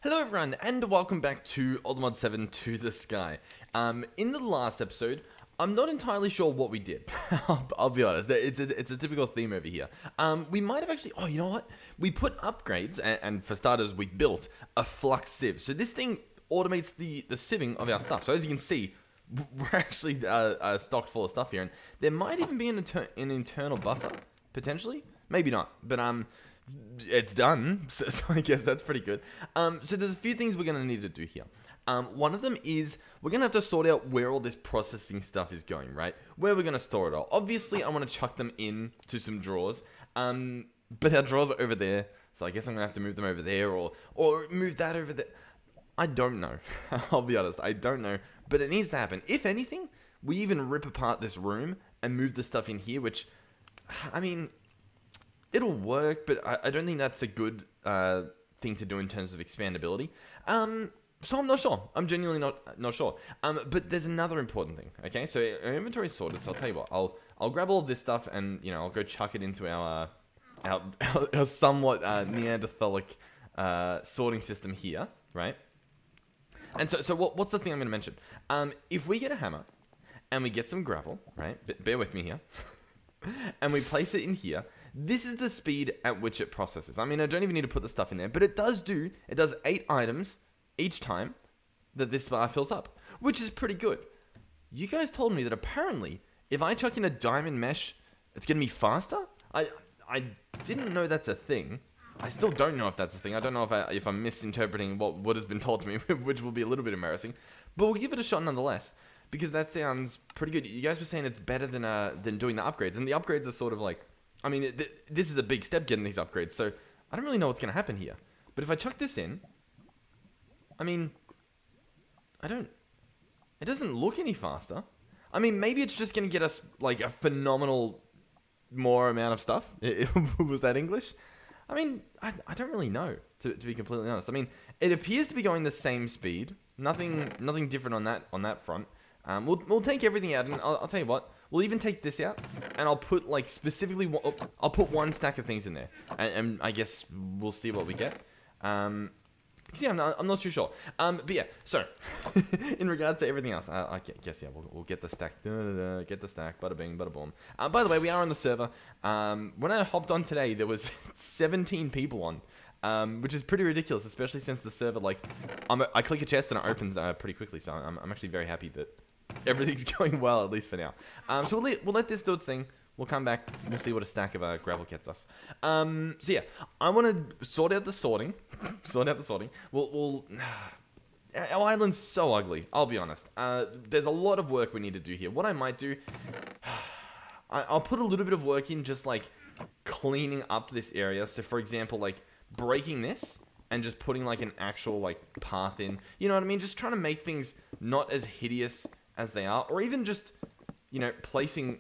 Hello everyone, and welcome back to Mod 7 to the Sky. In the last episode, I'm not entirely sure what we did. I'll be honest, it's a typical theme over here. We might have actually, oh, you know what? We put upgrades, and for starters, we built a flux sieve. So this thing automates the sieving of our stuff. So as you can see, we're actually stocked full of stuff here, and there might even be an internal buffer, potentially. Maybe not, but it's done, so I guess that's pretty good. So there's a few things we're going to need to do here. One of them is we're going to have to sort out where all this processing stuff is going, right? Where we're going to store it all. Obviously, I want to chuck them in to some drawers, but our drawers are over there, so I guess I'm going to have to move them over there or move that over there. I don't know. I'll be honest, I don't know, but it needs to happen. If anything, we even rip apart this room and move the stuff in here, which, I mean, it'll work, but I don't think that's a good thing to do in terms of expandability. So I'm not sure. I'm genuinely not sure. But there's another important thing. Okay, so our inventory is sorted. So I'll tell you what. I'll grab all of this stuff and I'll go chuck it into our somewhat Neanderthalic sorting system here, right? And so what's the thing I'm going to mention? If we get a hammer and we get some gravel, right? Bear with me here. And we place it in here. This is the speed at which it processes. I mean, I don't even need to put the stuff in there, but it does 8 items each time that this bar fills up, which is pretty good. You guys told me that apparently, if I chuck in a diamond mesh, it's going to be faster? I didn't know that's a thing. I still don't know if that's a thing. I don't know if I'm misinterpreting what has been told to me, which will be a little bit embarrassing. But we'll give it a shot nonetheless, because that sounds pretty good. You guys were saying it's better than doing the upgrades, and the upgrades are sort of like, I mean, this is a big step getting these upgrades, so I don't really know what's going to happen here. But if I chuck this in, I mean, it doesn't look any faster. I mean, maybe it's just going to get us, like, a phenomenal more amount of stuff. Was that English? I mean, I don't really know, to be completely honest. I mean, it appears to be going the same speed. Nothing different on that front. We'll take everything out, and I'll tell you what. We'll even take this out, and I'll put, like, specifically, I'll put one stack of things in there, and I guess we'll see what we get. Yeah, I'm not too sure. But yeah, so, in regards to everything else, I guess, yeah, we'll get the stack, get the stack, bada bing, bada boom. By the way, we are on the server. When I hopped on today, there was 17 people on, which is pretty ridiculous, especially since the server, like, I click a chest and it opens pretty quickly, so I'm actually very happy that everything's going well, at least for now. So we'll let this do its thing. We'll come back. We'll see what a stack of gravel gets us. So yeah, I want to sort out the sorting. We'll our island's so ugly, I'll be honest. There's a lot of work we need to do here. What I might do, I'll put a little bit of work in just like cleaning up this area. So for example, like breaking this and just putting like an actual like path in. You know what I mean? Just trying to make things not as hideous as they are, or even just, placing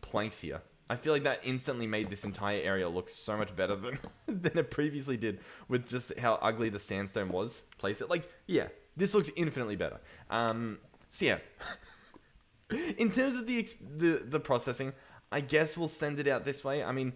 planks here. I feel like that instantly made this entire area look so much better than it previously did, with just how ugly the sandstone was placed. Like, yeah, this looks infinitely better. So yeah, in terms of the processing, I guess we'll send it out this way. I mean,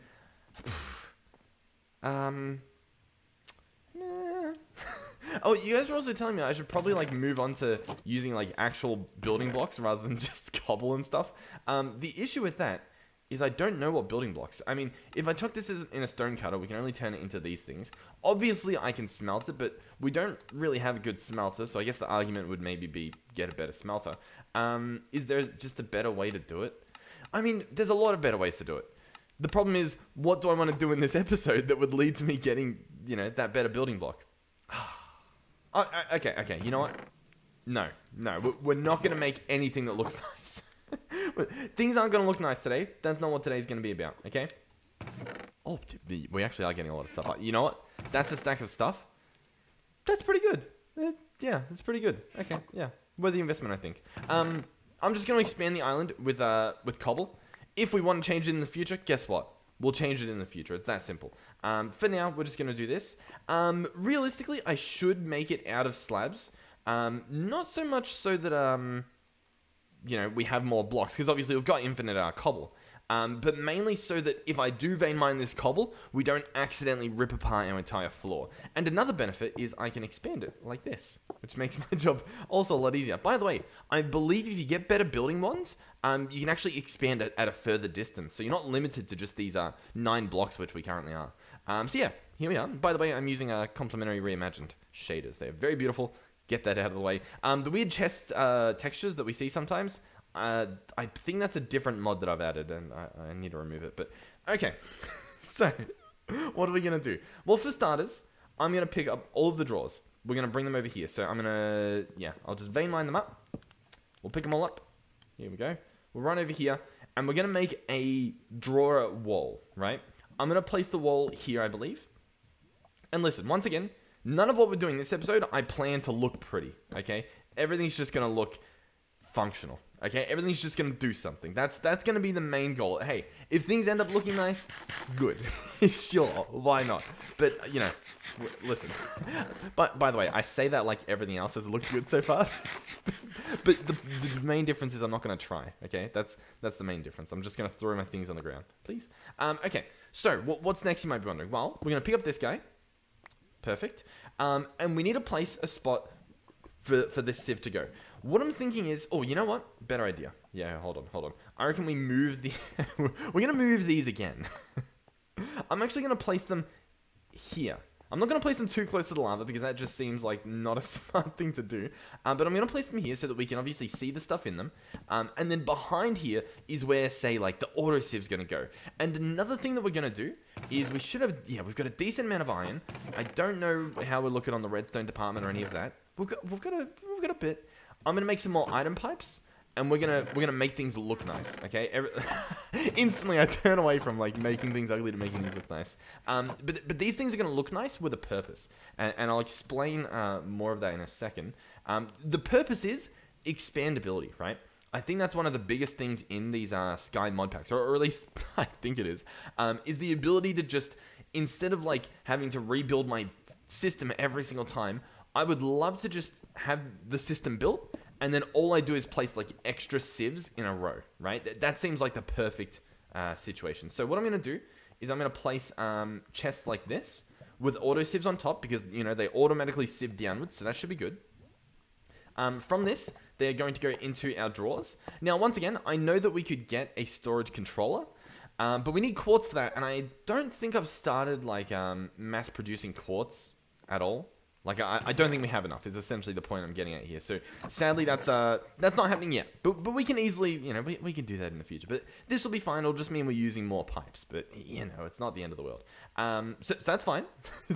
Oh, you guys were also telling me I should probably, like, move on to using, like, actual building blocks rather than just cobble and stuff. The issue with that is I don't know what building blocks. I mean, if I chuck this in a stone cutter, we can only turn it into these things. Obviously, I can smelt it, but we don't really have a good smelter, so I guess the argument would maybe be get a better smelter. Is there just a better way to do it? I mean, there's a lot of better ways to do it. The problem is, what do I want to do in this episode that would lead to me getting, that better building block? Okay, you know what? No, we're not going to make anything that looks nice. Things aren't going to look nice today. That's not what today's going to be about, okay? Oh, we actually are getting a lot of stuff. You know what? That's a stack of stuff. That's pretty good. Yeah, that's pretty good. Okay, yeah. Worth the investment, I think. I'm just going to expand the island with cobble. If we want to change it in the future, guess what? We'll change it in the future. It's that simple. For now, we're just going to do this. Realistically, I should make it out of slabs. Not so much so that, we have more blocks. Because obviously, we've got infinite cobble. But mainly so that if I do vein mine this cobble, we don't accidentally rip apart our entire floor. And another benefit is I can expand it like this, which makes my job also a lot easier. By the way, I believe if you get better building ones, you can actually expand it at a further distance. So you're not limited to just these 9 blocks, which we currently are. So yeah, here we are. By the way, I'm using Complementary Reimagined shaders. They're very beautiful. Get that out of the way. The weird chest textures that we see sometimes, I think that's a different mod that I've added, and I need to remove it. But okay, so what are we gonna do? Well, for starters, I'm gonna pick up all of the drawers. We're gonna bring them over here. So I'm gonna, I'll just vein line them up. We'll pick them all up. Here we go. We'll run over here, and we're gonna make a drawer wall, right? I'm gonna place the wall here, I believe. And listen, once again, none of what we're doing this episode, I plan to look pretty, okay? Everything's just gonna look functional, okay? Everything's just gonna do something. That's gonna be the main goal. Hey, if things end up looking nice, good. Sure, why not? But, listen. But, by the way, I say that like everything else has looked good so far. But the main difference is I'm not gonna try, okay? That's the main difference. I'm just gonna throw my things on the ground, please. Okay, so what's next, you might be wondering? Well, we're gonna pick up this guy. Perfect. And we need to place a spot for this sieve to go. What I'm thinking is, oh, you know what? Better idea. Yeah, hold on. I reckon we move the... we're going to move these again. I'm actually going to place them here. I'm not going to place them too close to the lava because that just seems like not a smart thing to do. But I'm going to place them here so that we can obviously see the stuff in them. And then behind here is where, say, like the auto siev's going to go. And another thing that we're going to do is we should have... Yeah, we've got a decent amount of iron. I don't know how we're looking on the redstone department or any of that. We've got a bit. I'm gonna make some more item pipes, and we're gonna make things look nice. Okay. Instantly, I turn away from like making things ugly to making things look nice. But these things are gonna look nice with a purpose, and I'll explain more of that in a second. The purpose is expandability, right? I think that's one of the biggest things in these Sky mod packs, or at least I think it is the ability to just, instead of like having to rebuild my system every single time, I would love to just have the system built, and then all I do is place like extra sieves in a row, right? That seems like the perfect situation. So what I'm going to do is I'm going to place chests like this with auto sieves on top because, they automatically sieve downwards, so that should be good. From this, they're going to go into our drawers. Now, once again, I know that we could get a storage controller, but we need quartz for that, and I don't think I've started like mass producing quartz at all. Like, I don't think we have enough, is essentially the point I'm getting at here. So, sadly, that's not happening yet. But we can easily, we can do that in the future. But this will be fine. It'll just mean we're using more pipes. But, it's not the end of the world. So that's fine.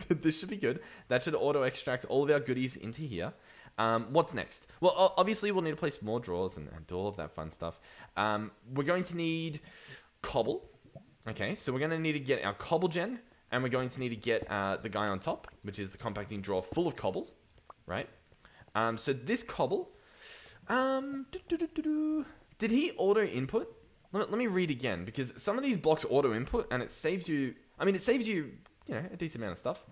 This should be good. That should auto-extract all of our goodies into here. What's next? Well, obviously, we'll need to place more drawers and do all of that fun stuff. We're going to need cobble. Okay, so we're going to need to get our Cobblegen. And we're going to need to get the guy on top, which is the compacting drawer full of cobbles, right? So this cobble, did he auto input? Let me read again, because some of these blocks auto input, and it saves you, a decent amount of stuff.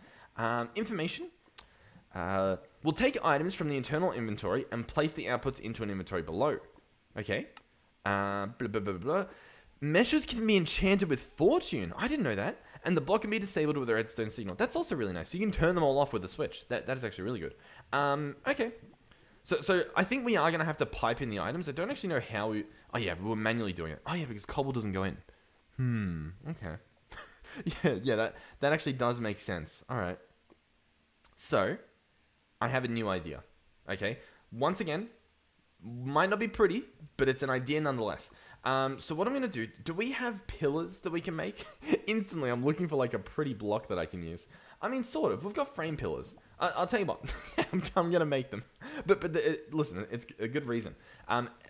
Information. We'll take items from the internal inventory and place the outputs into an inventory below. Okay. Blah, blah, blah, blah. Meshes can be enchanted with fortune. I didn't know that. And the block can be disabled with a redstone signal. That's also really nice. So you can turn them all off with a switch. That is actually really good. Okay. So I think we are going to have to pipe in the items. I don't actually know how we... Oh, yeah, we were manually doing it. Oh, yeah, because cobble doesn't go in. Okay. yeah, that actually does make sense. All right. So, I have a new idea. Okay. Once again, might not be pretty, but it's an idea nonetheless. So what I'm going to do we have pillars that we can make? Instantly, I'm looking for like a pretty block that I can use. I mean, sort of. We've got frame pillars. I'll tell you what. I'm going to make them. But listen, it's a good reason.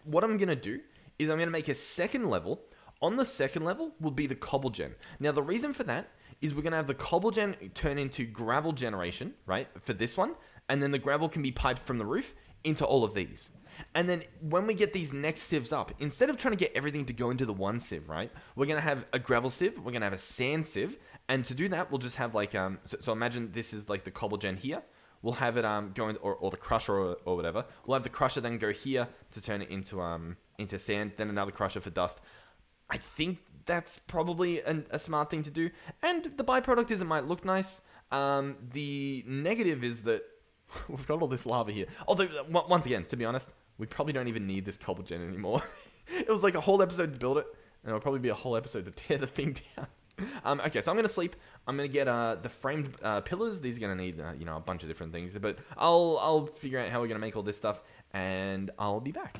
What I'm going to do is I'm going to make a second level. On the second level will be the Cobblegen. Now, the reason for that is we're going to have the Cobblegen turn into gravel generation, right, for this one. And then the gravel can be piped from the roof into all of these. And then when we get these next sieves up, instead of trying to get everything to go into the one sieve, right? We're going to have a gravel sieve. We're going to have a sand sieve. And to do that, we'll just have like, so imagine this is like the Cobblegen here. We'll have it going, or the crusher or whatever. We'll have the crusher then go here to turn it into sand. Then another crusher for dust. I think that's probably a smart thing to do. And the byproduct is it might look nice. The negative is that we've got all this lava here. Although, once again, to be honest, we probably don't even need this Cobblegen anymore. It was like a whole episode to build it, and it'll probably be a whole episode to tear the thing down. Okay, so I'm going to sleep. I'm going to get the framed pillars. These are going to need, you know, a bunch of different things. But I'll figure out how we're going to make all this stuff, and I'll be back.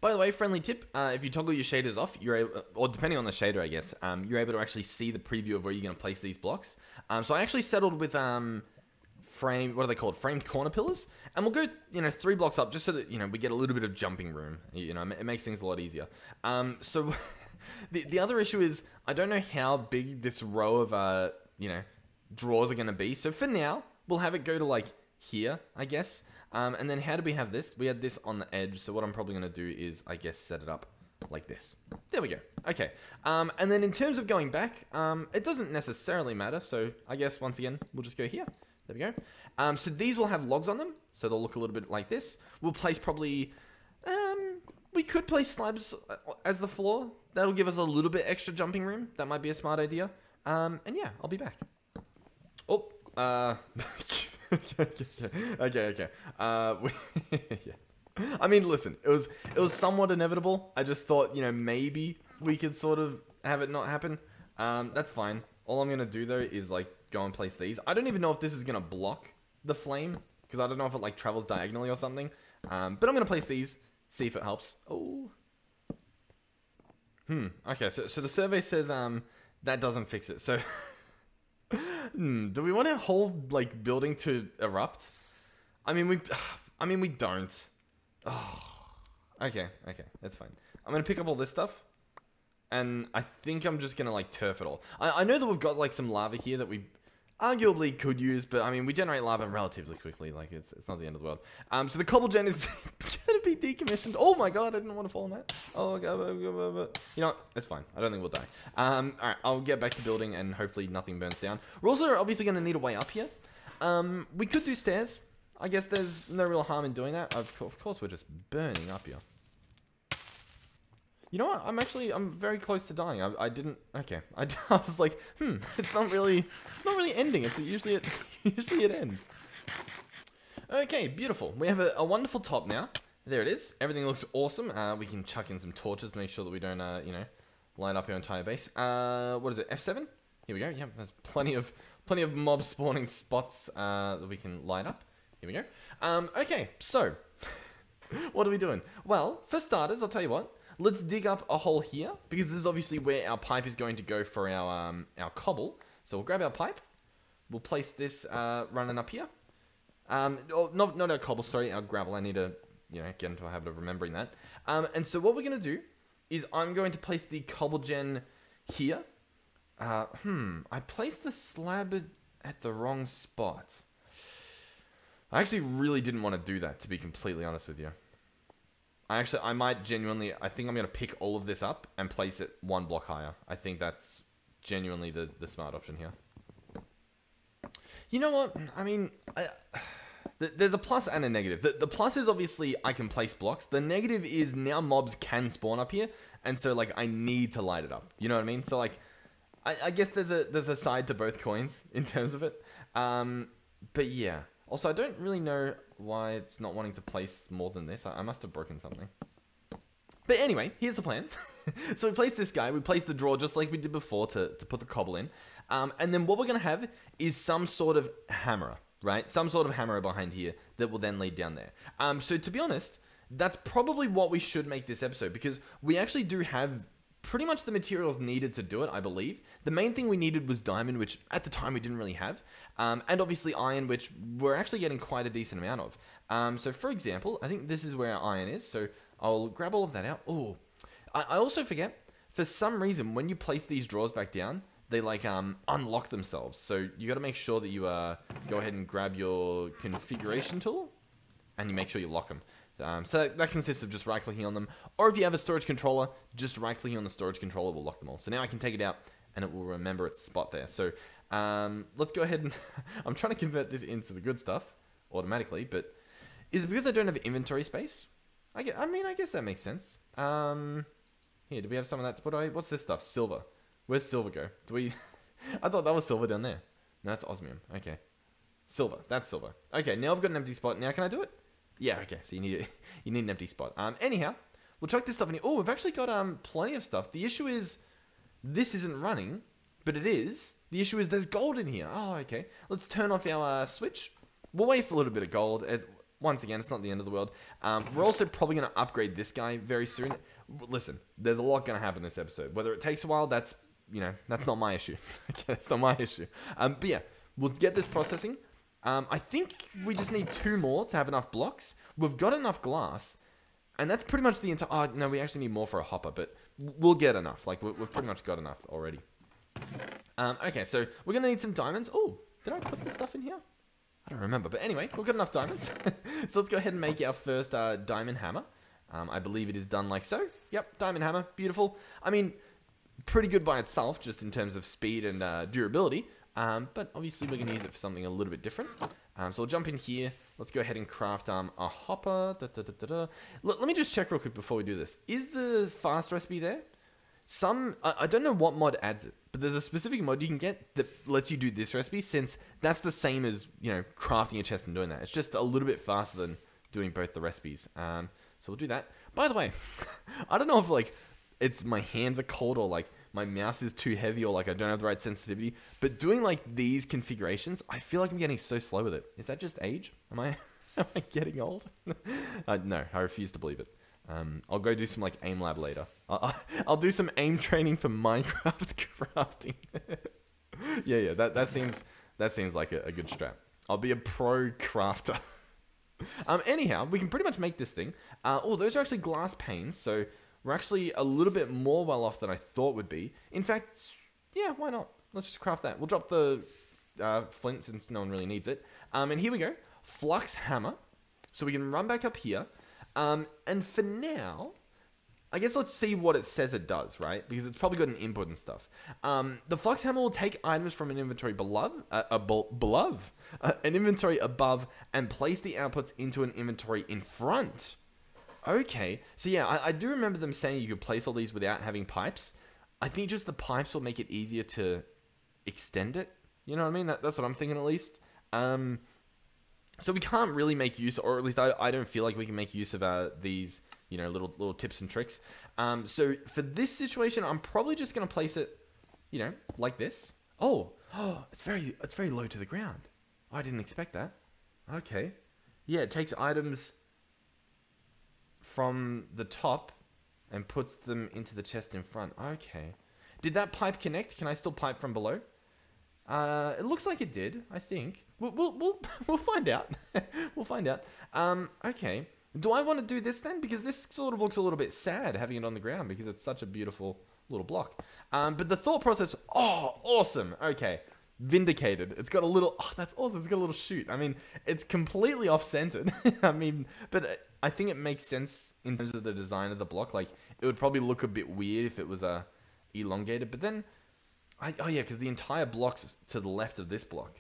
By the way, friendly tip, if you toggle your shaders off, you're able, or depending on the shader, I guess, you're able to actually see the preview of where you're going to place these blocks. So I actually settled with what are they called? Framed corner pillars. And we'll go, you know, 3 blocks up just so that, you know, we get a little bit of jumping room. You know, it makes things a lot easier. So the other issue is I don't know how big this row of, you know, drawers are going to be. So for now, we'll have it go to like here, I guess. And then how do we have this? We had this on the edge. So what I'm probably going to do is, I guess, set it up like this. There we go. Okay. And then in terms of going back, it doesn't necessarily matter. So I guess, once again, we'll just go here. There we go. So these will have logs on them. So they'll look a little bit like this. We'll place probably... we could place slabs as the floor. That'll give us a little bit extra jumping room. That might be a smart idea. And yeah, I'll be back. Oh, okay. Yeah. I mean, listen, it was somewhat inevitable. I just thought, you know, maybe we could sort of have it not happen. That's fine. All I'm gonna do though is like go and place these. I don't even know if this is gonna block the flame because I don't know if it like travels diagonally or something. But I'm gonna place these, see if it helps. Oh. Okay, so the survey says that doesn't fix it. So do we want a whole like building to erupt? I mean we don't. Oh. Okay, that's fine. I'm gonna pick up all this stuff, and I think I'm just gonna like turf it all. I know that we've got like some lava here that we arguably could use, but I mean we generate lava relatively quickly. Like it's not the end of the world. So the Cobblegen is gonna be decommissioned. Oh my god, I didn't want to fall on that. Oh god, you know what? It's fine. I don't think we'll die. All right, I'll get back to building, and hopefully nothing burns down. We're also obviously gonna need a way up here. We could do stairs. I guess there's no real harm in doing that. Of course, we're just burning up here. You know what? I'm very close to dying. I didn't. Okay. I was like, it's not really ending. It's usually it ends. Okay, beautiful. We have a wonderful top now. There it is. Everything looks awesome. We can chuck in some torches to make sure that we don't, you know, light up our entire base. What is it? F7? Here we go. Yep. There's plenty of mob spawning spots that we can light up. Here we go. Okay, so what are we doing? Well, for starters, I'll tell you what. Let's dig up a hole here, because this is obviously where our pipe is going to go for our cobble. So we'll grab our pipe. We'll place this running up here. Not our cobble, sorry, our gravel. I need to, you know, get into a habit of remembering that. And so what we're going to do is I'm going to place the Cobblegen here. I placed the slab at the wrong spot. I actually really didn't want to do that, to be completely honest with you. I might genuinely, I think I'm going to pick all of this up and place it 1 block higher. I think that's genuinely the smart option here. You know what? I mean, there's a plus and a negative. The plus is obviously I can place blocks. The negative is now mobs can spawn up here. And so, like, I need to light it up. You know what I mean? So, like, I guess there's a side to both coins in terms of it. But yeah. Also, I don't really know why it's not wanting to place more than this. I must have broken something. But anyway, here's the plan. So we place this guy. We place the drawer just like we did before to put the cobble in. And then what we're going to have is some sort of hammer, right? Some sort of hammer behind here that will then lead down there. So to be honest, that's probably what we should make this episode, because we actually do have pretty much the materials needed to do it, I believe. The main thing we needed was diamond, which at the time we didn't really have. And obviously iron, which we're actually getting quite a decent amount of. So for example, I think this is where our iron is. So I'll grab all of that out. Oh, I also forget, for some reason, when you place these drawers back down, they like unlock themselves. So you got to make sure that you go ahead and grab your configuration tool and you make sure you lock them. So that consists of just right-clicking on them. Or if you have a storage controller, just right-clicking on the storage controller will lock them all. So now I can take it out and it will remember its spot there. So let's go ahead and... I'm trying to convert this into the good stuff automatically, but is it because I don't have inventory space? I mean, I guess that makes sense. Here Here, do we have some of that to put away? What's this stuff? Silver. Where's silver go? Do we... I thought that was silver down there. No, that's osmium. Okay. Silver. That's silver. Okay, now I've got an empty spot. Now can I do it? Yeah, okay. So you need an empty spot. Anyhow, we'll chuck this stuff in here. Oh, we've actually got plenty of stuff. The issue is this isn't running, but it is. The issue is there's gold in here. Oh, okay. Let's turn off our switch. We'll waste a little bit of gold. Once again, it's not the end of the world. We're also probably going to upgrade this guy very soon. Listen, there's a lot going to happen this episode. Whether it takes a while, that's not my issue. Okay, that's not my issue. But yeah, we'll get this processing. I think we just need 2 more to have enough blocks. We've got enough glass. And that's pretty much the entire... Oh, no, we actually need more for a hopper, but we'll get enough. Like, we've pretty much got enough already. Okay, so we're going to need some diamonds. Oh, did I put this stuff in here? I don't remember. But anyway, we've got enough diamonds. So let's go ahead and make our first diamond hammer. I believe it is done like so. Yep, diamond hammer. Beautiful. I mean, pretty good by itself, just in terms of speed and durability. But obviously, we're going to use it for something a little bit different. So we'll jump in here. Let's go ahead and craft a hopper. Let me just check real quick before we do this. Is the fast recipe there? I don't know what mod adds it, but there's a specific mod you can get that lets you do this recipe, since that's the same as, crafting a chest and doing that. It's just a little bit faster than doing both the recipes. So we'll do that. By the way, I don't know if, it's my hands are cold or, my mouse is too heavy or, I don't have the right sensitivity, but doing, these configurations, I feel like I'm getting so slow with it. Is that just age? Am I getting old? No, I refuse to believe it. I'll go do some aim lab later. I'll do some aim training for Minecraft crafting. yeah, that seems like a good strat. I'll be a pro crafter. Anyhow, we can pretty much make this thing. Oh, those are actually glass panes, so we're actually a little bit more well off than I thought would be. In fact, yeah, why not? Let's just craft that. We'll drop the flint since no one really needs it. And here we go. Flux hammer. So we can run back up here. And for now, I guess let's see what it says it does, right? Because it's probably got an input and stuff. The flux hammer will take items from an inventory an inventory above and place the outputs into an inventory in front. Okay, so yeah, I do remember them saying you could place all these without having pipes. I think just the pipes will make it easier to extend it. You know what I mean? That's what I'm thinking at least. So we can't really make use, or at least I don't feel like we can make use of these, little tips and tricks. So for this situation, I'm probably just going to place it, like this. Oh, it's very low to the ground. I didn't expect that. Okay. Yeah, it takes items from the top and puts them into the chest in front. Okay. Did that pipe connect? Can I still pipe from below? It looks like it did, I think. We'll find out. We'll find out. Okay. Do I want to do this then? Because this sort of looks a little bit sad having it on the ground because it's such a beautiful little block. But the thought process, oh, awesome. Okay. Vindicated. It's got a little, oh, that's awesome. It's got a little shoot. I mean, it's completely off-centered. I mean, but I think it makes sense in terms of the design of the block. It would probably look a bit weird if it was elongated, but then, oh yeah, because the entire block's to the left of this block.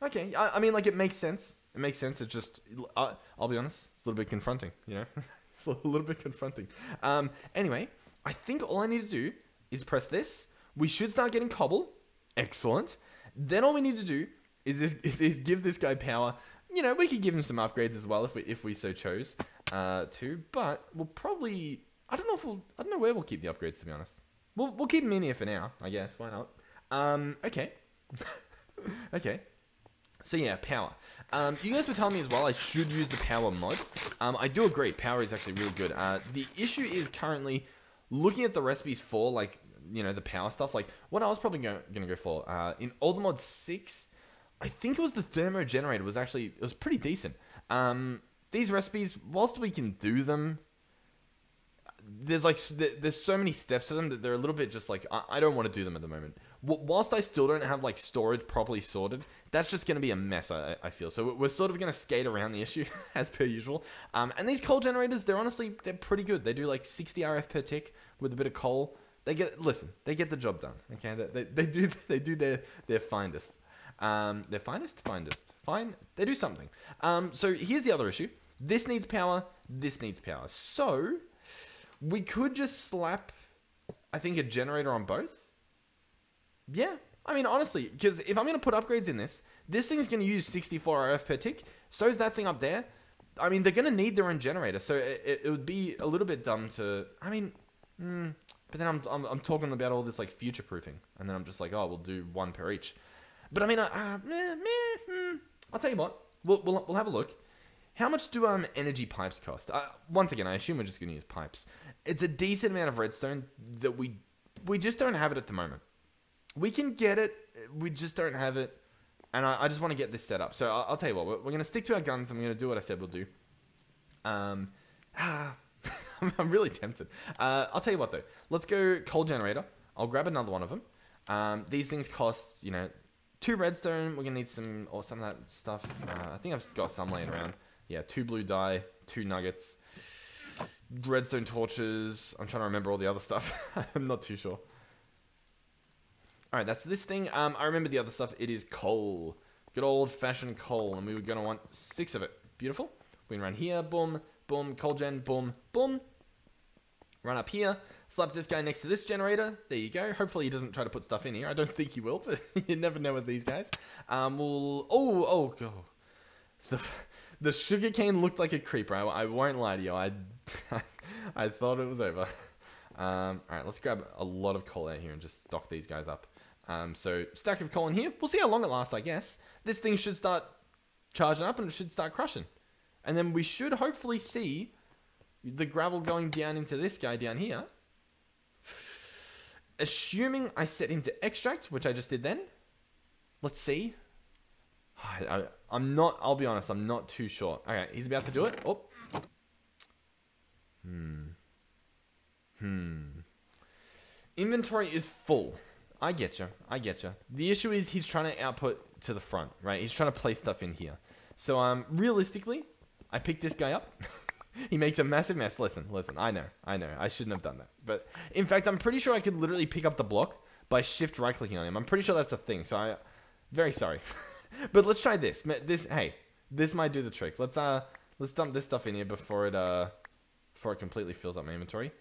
Okay, I mean, it makes sense. It makes sense. It's just, I'll be honest, it's a little bit confronting, It's a little bit confronting. Anyway, I think all I need to do is press this. We should start getting cobble. Excellent. Then all we need to do is give this guy power. We could give him some upgrades as well if we so chose to. But we'll probably, I don't know where we'll keep the upgrades, to be honest. We'll keep them in here for now, I guess. Why not? Okay. Okay. So yeah, power. You guys were telling me as well I should use the power mod. I do agree. Power is actually really good. The issue is currently looking at the recipes for the power stuff. What I was probably going to go for in Mod 6, I think it was the thermo generator. It was pretty decent. These recipes, whilst we can do them, there's so many steps to them that they're a little bit just I don't want to do them at the moment. Whilst I still don't have storage properly sorted, that's just going to be a mess, I feel. So we're sort of going to skate around the issue as per usual. And these coal generators, they're pretty good. They do 60 RF per tick with a bit of coal. They get the job done. Okay, they do their finest. Their finest. Fine. They do something. So here's the other issue. This needs power. This needs power. So We could just slap, I think, a generator on both. Yeah. I mean, honestly, because if I'm going to put upgrades in this thing's going to use 64 RF per tick. So is that thing up there. I mean, they're going to need their own generator. So it would be a little bit dumb to... I mean... but then I'm talking about all this, like, future-proofing. And then I'm just like, oh, we'll do one per each. But, I mean, I'll tell you what. We'll have a look. How much do energy pipes cost? Once again, I assume we're just going to use pipes. It's a decent amount of redstone that we just don't have it at the moment. We can get it. We just don't have it. And I just want to get this set up. So I'll tell you what. We're going to stick to our guns. And we're going to do what I said we'll do. I'm really tempted. I'll tell you what, though. Let's go coal generator. I'll grab another one of them. These things cost, 2 redstone. We're going to need some of that stuff. I think I've got some laying around. Yeah, 2 blue dye, 2 nuggets, redstone torches. I'm trying to remember all the other stuff. I'm not too sure. All right, that's this thing. I remember the other stuff. It is coal. Good old-fashioned coal. And we were going to want 6 of it. Beautiful. We can run here. Boom. Boom. Coal gen. Boom. Boom. Run up here. Slap this guy next to this generator. There you go. Hopefully he doesn't try to put stuff in here. I don't think he will, but you never know with these guys. Oh, God. The sugarcane looked like a creeper. I won't lie to you. I thought it was over. All right, let's grab a lot of coal out here and just stock these guys up. So stack of coal in here. We'll see how long it lasts, I guess. This thing should start charging up and it should start crushing. And then we should hopefully see the gravel going down into this guy down here. Assuming I set him to extract, which I just did then. Let's see. I'm not, I'll be honest, I'm not too sure. Okay, he's about to do it. Oh. Inventory is full. I get you. The issue is he's trying to output to the front, right? He's trying to place stuff in here. So, realistically, I picked this guy up. He makes a massive mess. Listen. I know. I shouldn't have done that. But, in fact, I'm pretty sure I could literally pick up the block by shift right-clicking on him. I'm pretty sure that's a thing. So, very sorry. But let's try this. This might do the trick. Let's dump this stuff in here before it completely fills up my inventory.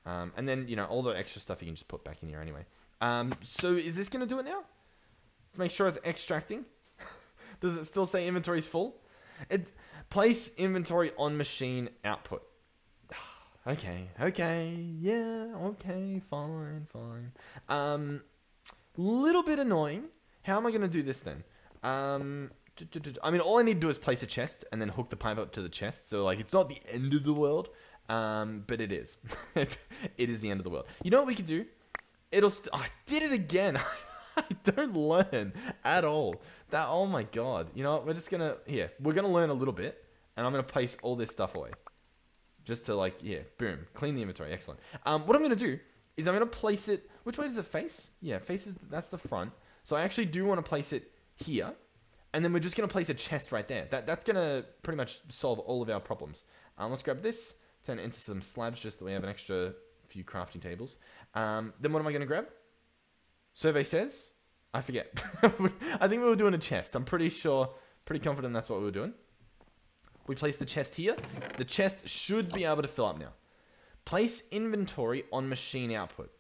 And then, all the extra stuff you can just put back in here anyway. So is this going to do it now? Let's make sure it's extracting. Does it still say inventory's full? Place inventory on machine output. Okay, yeah, okay, fine. Little bit annoying. How am I going to do this then? I mean, all I need to do is place a chest and then hook the pipe up to the chest. So, it's not the end of the world. But it is. It is the end of the world. You know what we could do? I did it again. I don't learn at all. Oh my God. You know what? We're just gonna, we're gonna learn a little bit. And I'm gonna place all this stuff away. Just to boom. Clean the inventory. Excellent. What I'm gonna do is I'm gonna place it, which way does it face? Yeah, that's the front. So I actually do want to place it here. And then we're just gonna place a chest right there. That's gonna pretty much solve all of our problems. Let's grab this. Turn it into some slabs just so we have an extra few crafting tables. Then what am I going to grab? Survey says. I forget. I think we were doing a chest. I'm pretty confident that's what we were doing. We place the chest here. The chest should be able to fill up now. Place inventory on machine output.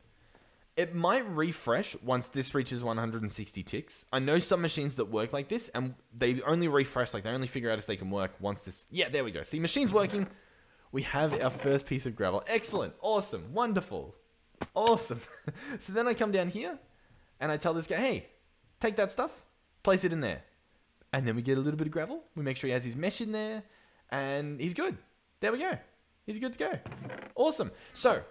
It might refresh once this reaches 160 ticks. I know some machines that work like this, and they only refresh, they only figure out if they can work once this... Yeah, there we go. See, machine's working. We have our first piece of gravel. Excellent. Awesome. Wonderful. Awesome. So then I come down here and I tell this guy, hey, take that stuff, place it in there. And then we get a little bit of gravel. We make sure he has his mesh in there and he's good. There we go. He's good to go. Awesome. So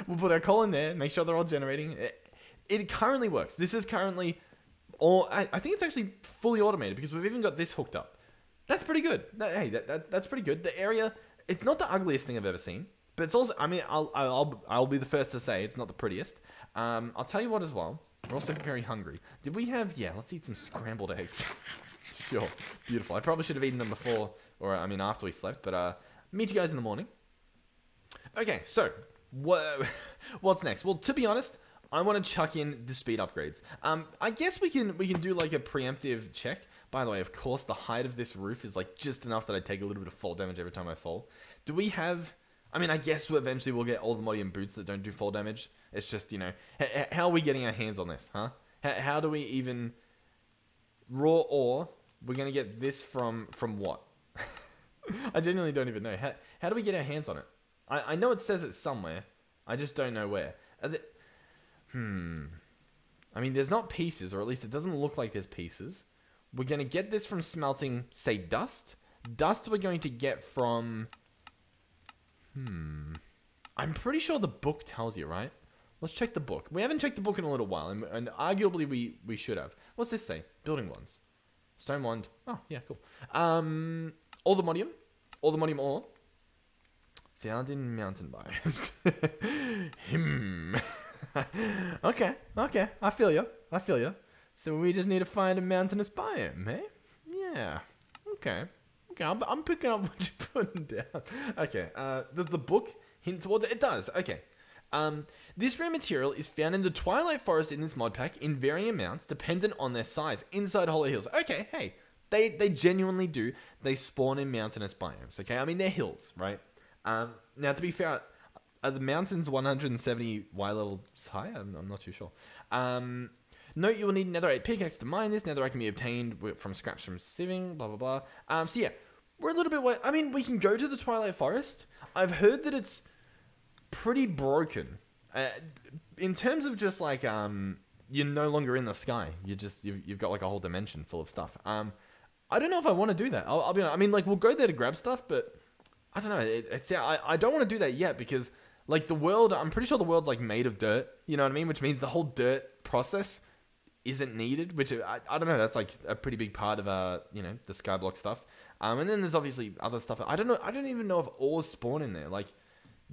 we'll put our coal in there, make sure they're all generating. It currently works. This is currently I think it's actually fully automated because we've even got this hooked up. That's pretty good. That's pretty good. The area, it's not the ugliest thing I've ever seen, but it's also, I mean, I'll be the first to say it's not the prettiest. I'll tell you what as well. We're also very hungry. Did we have, let's eat some scrambled eggs. Sure. Beautiful. I probably should have eaten them before, or I mean after we slept, but meet you guys in the morning. Okay, so, what's next? Well, to be honest, I want to chuck in the speed upgrades. I guess we can do a preemptive check. By the way, of course, the height of this roof is just enough that I take a little bit of fall damage every time I fall. Do we have... I mean, I guess eventually we'll get all the Moddium boots that don't do fall damage. It's just, you know, how are we getting our hands on this, huh? How do we even... Raw ore, we're going to get this from what? I genuinely don't even know. How do we get our hands on it? I know it says it somewhere. I just don't know where. I mean, there's not pieces, or at least it doesn't look like there's pieces. We're going to get this from smelting, say, dust. Dust we're going to get from... I'm pretty sure the book tells you, right? Let's check the book. We haven't checked the book in a little while, and arguably we should have. What's this say? Building wands. Stone wand. Oh, yeah, cool. All the Moddium ore. Found in mountain biomes. Okay. I feel you. So we just need to find a mountainous biome, eh? Yeah. Okay. I'm picking up what you're putting down. Okay. Does the book hint towards it? It does. Okay. This rare material is found in the Twilight Forest in this mod pack in varying amounts dependent on their size inside Hollow Hills. Okay, hey, they genuinely do. They spawn in mountainous biomes, okay? I mean, they're hills, right? Now, to be fair, are the mountains 170 Y levels high? I'm not too sure. Note you will need netherite pickaxe to mine this. Netherite can be obtained from scraps from sieving, blah, blah, blah. So yeah, we're a little bit... I mean, we can go to the Twilight Forest. I've heard that it's pretty broken. In terms of just like you're no longer in the sky. You've got like a whole dimension full of stuff. I don't know if I want to do that. I'll be honest. I mean, like, we'll go there to grab stuff, but I don't know. I don't want to do that yet because like the world, I'm pretty sure the world's like made of dirt. You know what I mean? Which means the whole dirt process isn't needed. Which I don't know. That's like a pretty big part of you know, the skyblock stuff. And then there's obviously other stuff. I don't know. I don't even know if ores spawn in there. Like,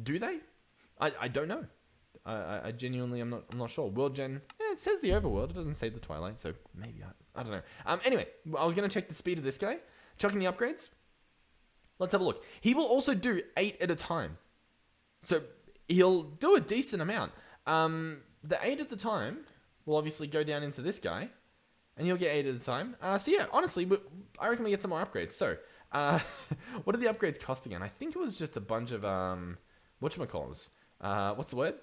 do they? I don't know. I genuinely I'm not sure. World gen, it says the overworld. It doesn't say the Twilight, so maybe I don't know. Anyway, I was gonna check the speed of this guy. Chucking the upgrades. Let's have a look. He will also do 8 at a time, so he'll do a decent amount. The 8 at the time will obviously go down into this guy, and he'll get 8 at a time. So yeah, honestly, I reckon we get some more upgrades. So, what are the upgrades cost again? I think it was just a bunch of whatchamacallits. What's the word?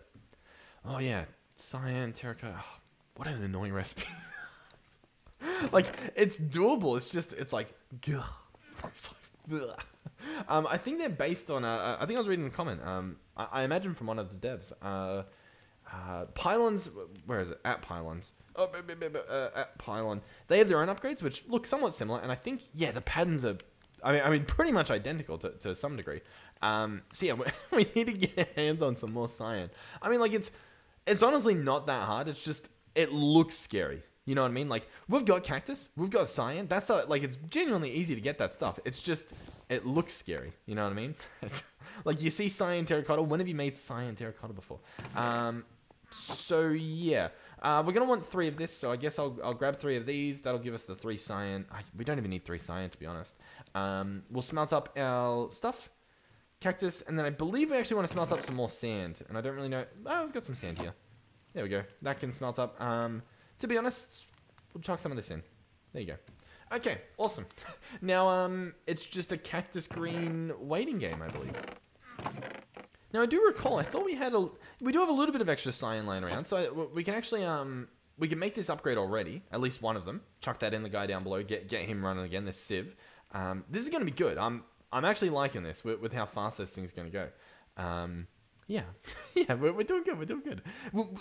Oh yeah, cyan, terracotta. Oh, what an annoying recipe. Like, it's doable. It's like, ugh. It's like, ugh. I think they're based on. I think I was reading the comment. I imagine from one of the devs. Pylons. Where is it? At Pylons. Oh, at Pylon. They have their own upgrades, which look somewhat similar. And I think, yeah, the patterns are. I mean, pretty much identical to some degree. So yeah, we need to get our hands on some more cyan. I mean, like, it's honestly not that hard. It's just, it looks scary. You know what I mean? Like, we've got cactus, we've got cyan. That's like, it's genuinely easy to get that stuff. It's just, it looks scary. You know what I mean? Like, you see cyan terracotta. When have you made cyan terracotta before? So yeah, we're gonna want 3 of this. So I guess I'll grab 3 of these. That'll give us the 3 cyan. We don't even need 3 cyan, to be honest. We'll smelt up our stuff. Cactus, and then I believe we actually want to smelt up some more sand, and I don't really know. Oh, we've got some sand here. There we go. That can smelt up. To be honest, we'll chuck some of this in. There you go. Okay, awesome. Now, it's just a cactus green waiting game, I believe. Now, I do recall, I thought we do have a little bit of extra cyan lying around, so we can actually, we can make this upgrade already, at least one of them. Chuck that in the guy down below, get him running again, this sieve. This is going to be good. I'm actually liking this with how fast this thing's going to go. Yeah. Yeah, we're doing good.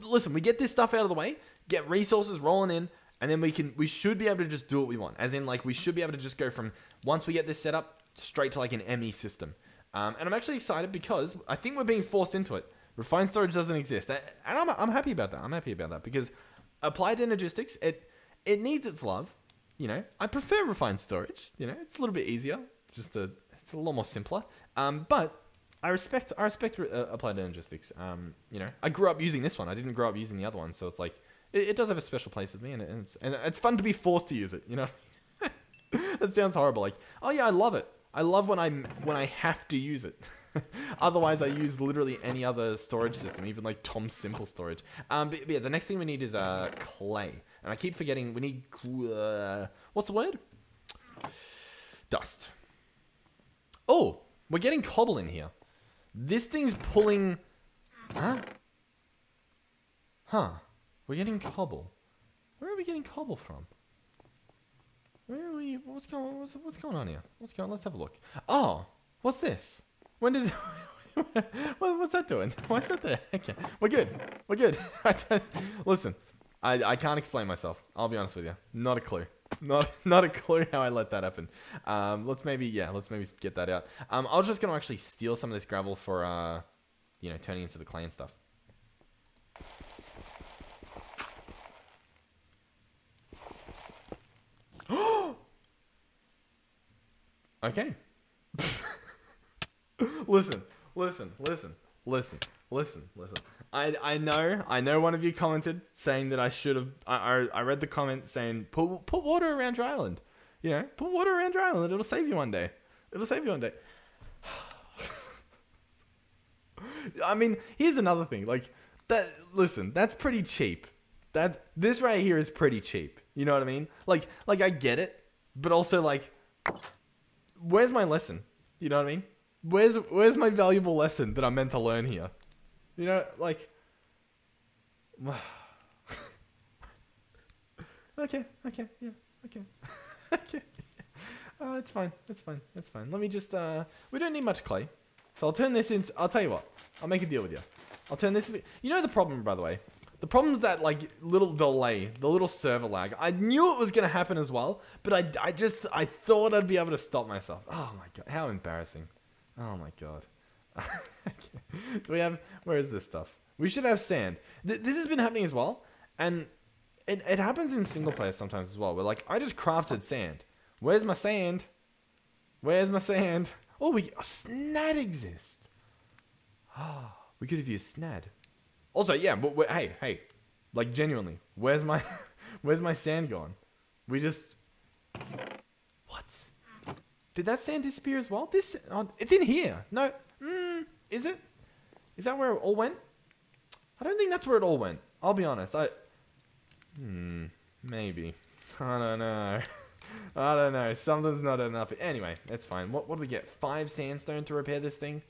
Listen, we get this stuff out of the way, get resources rolling in, and then we should be able to just do what we want. As in, like, we should be able to just go from, once we get this set up, straight to like an ME system. And I'm actually excited because I think we're being forced into it. Refined storage doesn't exist. And I'm happy about that. I'm happy about that because applied energistics, it needs its love. You know, I prefer refined storage. You know, it's a little bit easier. It's a lot more simpler. But I respect applied energistics. You know, I grew up using this one. I didn't grow up using the other one, so it's like it does have a special place with me, and it's fun to be forced to use it. You know, that sounds horrible. Like, oh yeah, I love it. I love when I have to use it. Otherwise, I use literally any other storage system, even like Tom's Simple Storage. But yeah, the next thing we need is clay, and I keep forgetting we need what's the word? Dust. Oh, we're getting cobble in here. This thing's pulling... Huh? Huh. We're getting cobble. Where are we getting cobble from? Where are we... What's going on here? Let's have a look. Oh! What's this? When did... what's that doing? Why is that there? Okay. We're good. We're good. Listen. I can't explain myself. I'll be honest with you. Not a clue. Not a clue how I let that happen. Let's maybe get that out. I was just gonna actually steal some of this gravel for you know, turning into the clay and stuff. Okay. Listen. I know one of you commented saying that I should have. I read the comment saying put water around your island. You know, put water around your island. It'll save you one day. I mean, here's another thing. Like that. Listen, that's pretty cheap. This right here is pretty cheap. You know what I mean? Like I get it, but also like, where's my lesson? You know what I mean? Where's my valuable lesson that I'm meant to learn here? You know, like... Okay. It's fine. Let me just, we don't need much clay. So I'll turn this into... I'll tell you what. I'll make a deal with you. I'll turn this... You know the problem, by the way? The problem's that, like, little delay, the little server lag. I knew it was going to happen as well, but I thought I'd be able to stop myself. Oh my god, how embarrassing. Oh my god. Okay. Do we have... Where is this stuff? We should have sand. This has been happening as well, and it happens in single player sometimes as well, where, like, I just crafted sand. Where's my sand? Oh, snad exists. Oh, we could have used snad. Also, yeah, but hey, like genuinely, where's my sand gone? We just... What? Did that sand disappear as well? It's in here. No, is it? Is that where it all went? I don't think that's where it all went. I'll be honest. Maybe. I don't know. Something's not enough. Anyway, it's fine. What do we get? 5 sandstone to repair this thing?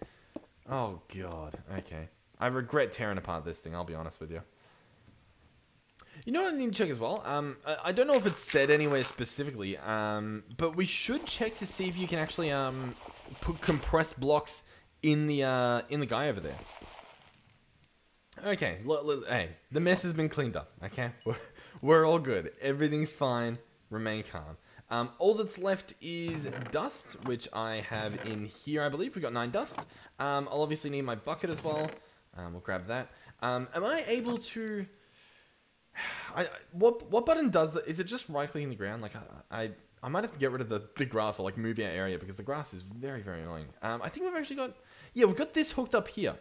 Oh god. Okay. I regret tearing apart this thing, I'll be honest with you. You know what I need to check as well? I don't know if it's said anywhere specifically, but we should check to see if you can actually put compressed blocks in the guy over there. Okay, hey, the mess has been cleaned up, okay? We're all good. Everything's fine. Remain calm. All that's left is dust, which I have in here, I believe. We got 9 dust. I'll obviously need my bucket as well. We'll grab that. Am I able to... What button does that? Is it just right clicking the ground? Like, I might have to get rid of the grass or like move our area because the grass is very, very annoying. I think we've actually got... Yeah, we've got this hooked up here.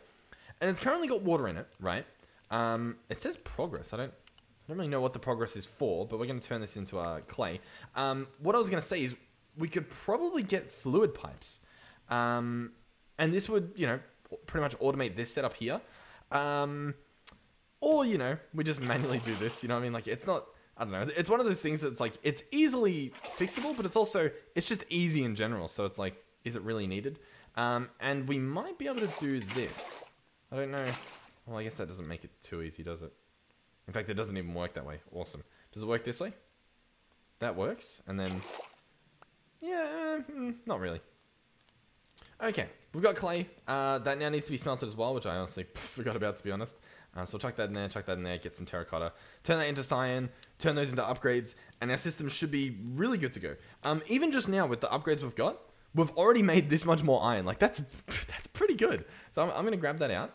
And it's currently got water in it, right? It says progress. I don't really know what the progress is for, but we're going to turn this into clay. What I was going to say is we could probably get fluid pipes. And this would, you know, pretty much automate this setup here. Or, you know, we just manually do this, you know what I mean? Like, it's not, I don't know. It's one of those things that's like, it's easily fixable, but it's also, it's just easy in general. So it's like, is it really needed? And we might be able to do this. I don't know. Well, I guess that doesn't make it too easy, does it? In fact, it doesn't even work that way. Awesome. Does it work this way? That works. And then, yeah, not really. Okay, we've got clay. That now needs to be smelted as well, which I honestly forgot about, to be honest. So we'll chuck that in there, get some terracotta, turn that into cyan, turn those into upgrades, and our system should be really good to go. Even just now, with the upgrades we've got, we've already made this much more iron. Like, that's pretty good. So I'm going to grab that out.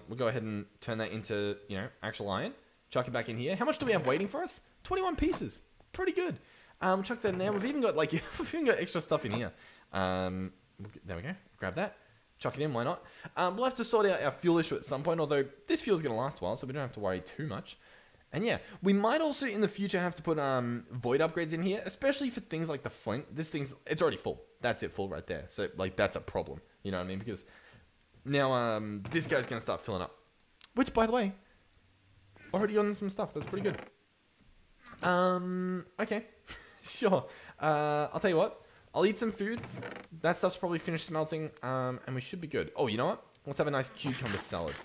We'll go ahead and turn that into, you know, actual iron. Chuck it back in here. How much do we have waiting for us? 21 pieces. Pretty good. We'll chuck that in there. We've even got, like, we've even got extra stuff in here. There we go. Grab that. Chuck it in. Why not? We'll have to sort out our fuel issue at some point, although this fuel's going to last a while, so we don't have to worry too much. And yeah, we might also in the future have to put void upgrades in here, especially for things like the flint. This thing's, it's already full. That's it, full right there. So, like, that's a problem. You know what I mean? Because now this guy's going to start filling up. Which, by the way, already on some stuff. That's pretty good. Okay. Sure. I'll tell you what. I'll eat some food. That stuff's probably finished smelting, and we should be good. Oh, you know what? Let's have a nice cucumber salad.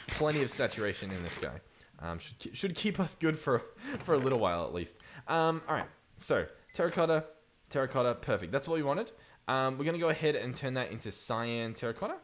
Plenty of saturation in this guy. Should keep us good for a little while at least. All right. So terracotta, perfect. That's what we wanted. We're gonna go ahead and turn that into cyan terracotta,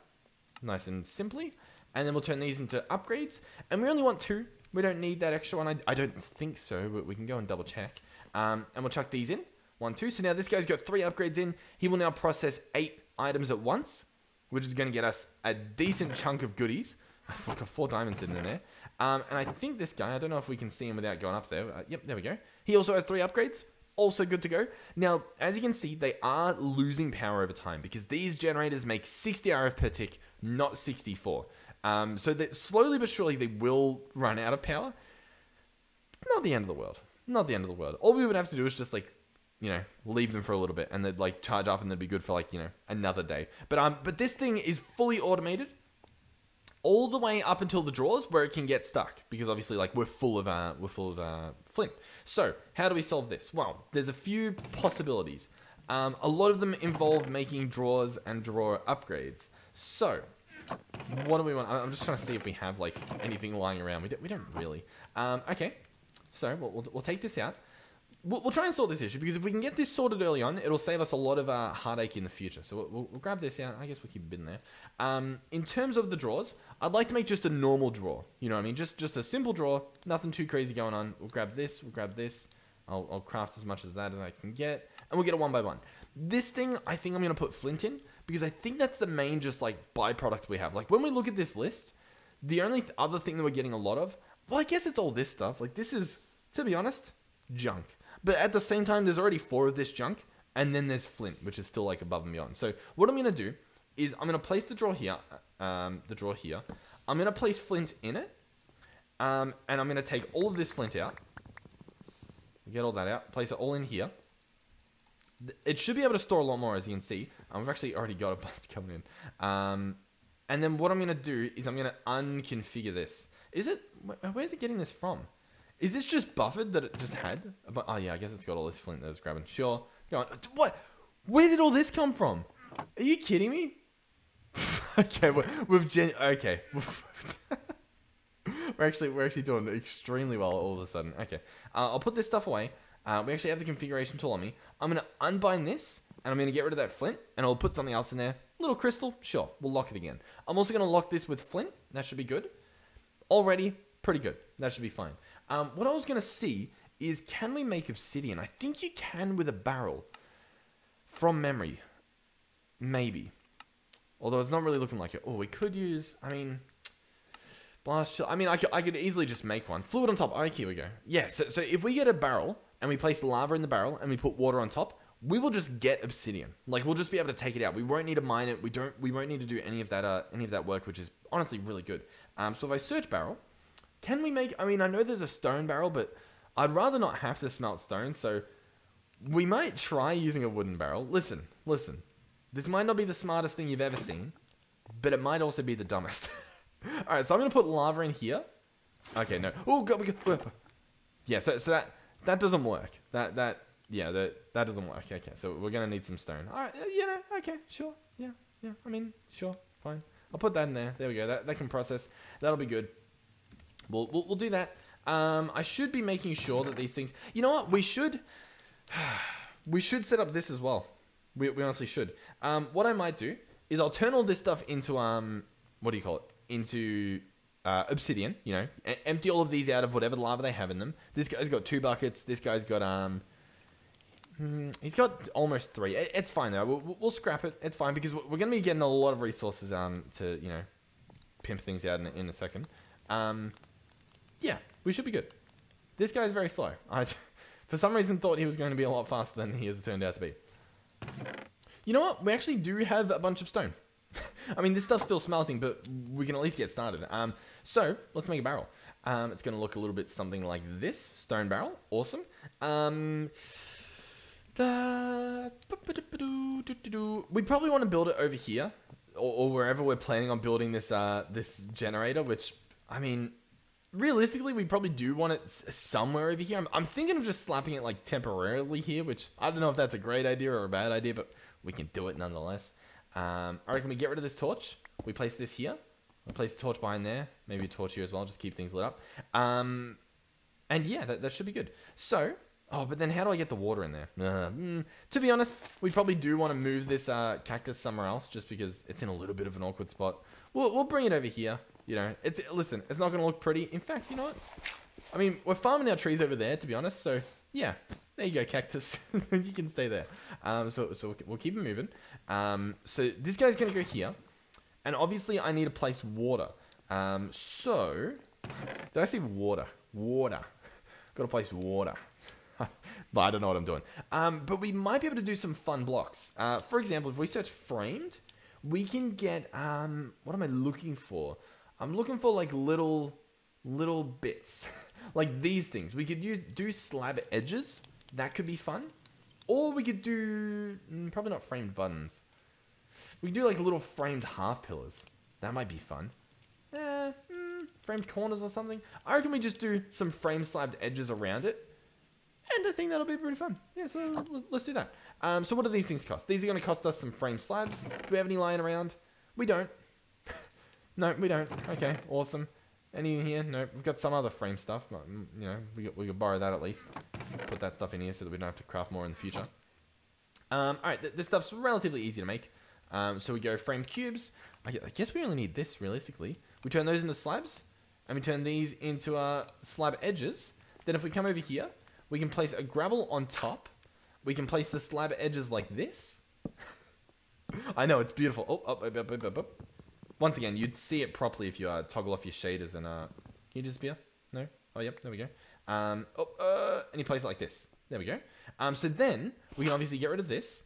nice and simply, and then we'll turn these into upgrades. And we only want 2. We don't need that extra one. I don't think so, but we can go and double check. And we'll chuck these in. 1, 2. So now this guy's got 3 upgrades in. He will now process 8 items at once, which is going to get us a decent chunk of goodies. I've got 4 diamonds sitting in there. And I think this guy, I don't know if we can see him without going up there. Yep, there we go. He also has 3 upgrades. Also good to go. Now, as you can see, they are losing power over time because these generators make 60 RF per tick, not 64. So that slowly but surely they will run out of power. Not the end of the world. Not the end of the world. All we would have to do is just like, you know, leave them for a little bit and they'd like charge up and they'd be good for like, you know, another day. But this thing is fully automated all the way up until the drawers where it can get stuck because obviously like we're full of flint. So how do we solve this? Well, there's a few possibilities. A lot of them involve making drawers and drawer upgrades. So what do we want? I'm just trying to see if we have like anything lying around. We don't really. Okay. So we'll take this out. We'll try and sort this issue because if we can get this sorted early on, it'll save us a lot of heartache in the future. So we'll grab this out. I guess we'll keep it in there. In terms of the drawers, I'd like to make just a normal drawer. You know what I mean? Just a simple drawer. Nothing too crazy going on. We'll grab this. We'll grab this. I'll craft as much as that as I can get. And we'll get it 1 by 1. This thing, I think I'm going to put flint in because I think that's the main just like byproduct we have. Like when we look at this list, the only other thing that we're getting a lot of, well, I guess it's all this stuff. Like this is, to be honest, junk. But at the same time, there's already 4 of this junk, and then there's flint, which is still like above and beyond. So what I'm going to do is I'm going to place the drawer here. I'm going to place flint in it, and I'm going to take all of this flint out. Get all that out. Place it all in here. It should be able to store a lot more, as you can see. I've actually already got a bunch coming in. And then what I'm going to do is I'm going to unconfigure this. Where's it getting this from? Is this just buffered that it just had? Oh yeah, I guess it's got all this flint that it's grabbing. Sure. Go on. What? Where did all this come from? Are you kidding me? Okay, okay. we're actually doing extremely well all of a sudden. Okay. I'll put this stuff away. We actually have the configuration tool on me. I'm going to unbind this, and I'm going to get rid of that flint, and I'll put something else in there. Little crystal. Sure. We'll lock it again. I'm also going to lock this with flint. That should be good. Already pretty good. That should be fine. What I was going to see is, can we make obsidian? I think you can with a barrel. From memory. Maybe. Although it's not really looking like it. Oh, we could use, I mean, blast chill. I mean, I could easily just make one. Fluid on top. Okay, here we go. Yeah, so if we get a barrel, and we place lava in the barrel, and we put water on top, we will just get obsidian. Like, we'll just be able to take it out. We won't need to mine it. We won't need to do any of that work, which is honestly really good. So if I search barrel, can we make... I mean, I know there's a stone barrel, but I'd rather not have to smelt stone, so we might try using a wooden barrel. Listen. This might not be the smartest thing you've ever seen, but it might also be the dumbest. Alright, so I'm going to put lava in here. Okay, no. Oh, God. Yeah, so that doesn't work. That doesn't work. Okay, so we're going to need some stone. Alright, okay, sure. Yeah, I mean, sure, fine. I'll put that in there. There we go. That can process. That'll be good. We'll do that. I should be making sure that these things... You know what? We should set up this as well. We honestly should. What I might do is I'll turn all this stuff into... what do you call it? Into obsidian, you know. Empty all of these out of whatever lava they have in them. This guy's got 2 buckets. This guy's got... he's got almost 3. It's fine, though. We'll scrap it. It's fine, because we're going to be getting a lot of resources to, you know, pimp things out in a second. Yeah, we should be good. This guy's very slow. I, for some reason, thought he was going to be a lot faster than he has turned out to be. You know what? We actually do have a bunch of stone. I mean, this stuff's still smelting, but we can at least get started. So, let's make a barrel. It's going to look a little bit something like this. Stone barrel. Awesome. We probably want to build it over here, or wherever we're planning on building this this generator, which, I mean... Realistically, we probably do want it somewhere over here. I'm thinking of just slapping it like temporarily here, which I don't know if that's a great idea or a bad idea, but we can do it nonetheless. I reckon we get rid of this torch. We place this here. I'll place a torch behind there. Maybe a torch here as well. Just keep things lit up. And yeah, that should be good. So, oh, but then how do I get the water in there? To be honest, we probably do want to move this cactus somewhere else just because it's in a little bit of an awkward spot. We'll bring it over here. You know, listen, it's not going to look pretty. In fact, you know what? I mean, we're farming our trees over there, to be honest. So, yeah, there you go, cactus. You can stay there. So we'll keep it moving. So this guy's going to go here. And obviously, I need to place water. So, did I say water? Water. Got to place water. But I don't know what I'm doing. But we might be able to do some fun blocks. For example, if we search framed, we can get, what am I looking for? I'm looking for like little bits. Like these things. We could do slab edges. That could be fun. Or we could do, probably not framed buttons. We could do like little framed half pillars. That might be fun. Framed corners or something. I reckon we just do some frame slabbed edges around it. And I think that'll be pretty fun. Yeah, so let's do that. So what do these things cost? These are going to cost us some frame slabs. Do we have any lying around? We don't. No, we don't. Okay, awesome. Any in here? No, we've got some other frame stuff. But, you know, we could borrow that at least. Put that stuff in here so that we don't have to craft more in the future. Alright, this stuff's relatively easy to make. So we go frame cubes. I guess we only need this, realistically. We turn those into slabs. And we turn these into slab edges. Then if we come over here, we can place a gravel on top. We can place the slab edges like this. I know, it's beautiful. Oh, up. Once again, you'd see it properly if you toggle off your shaders and... Can you disappear? No? Oh, yep, there we go. And you place it like this. There we go. So then, we can obviously get rid of this.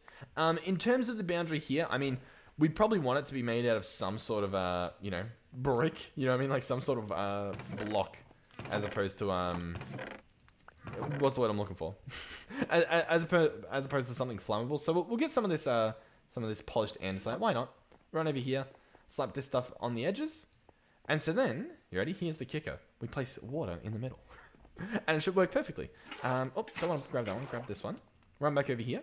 In terms of the boundary here, I mean, we'd probably want it to be made out of some sort of, you know, brick. You know what I mean? Like some sort of block. As opposed to... what's the word I'm looking for? as opposed to something flammable. So we'll get some of this polished andesite. Why not? Run over here. Slap this stuff on the edges. And so then, you ready? Here's the kicker. We place water in the middle. And it should work perfectly. Oh, don't want to grab that one. Grab this one. Run back over here.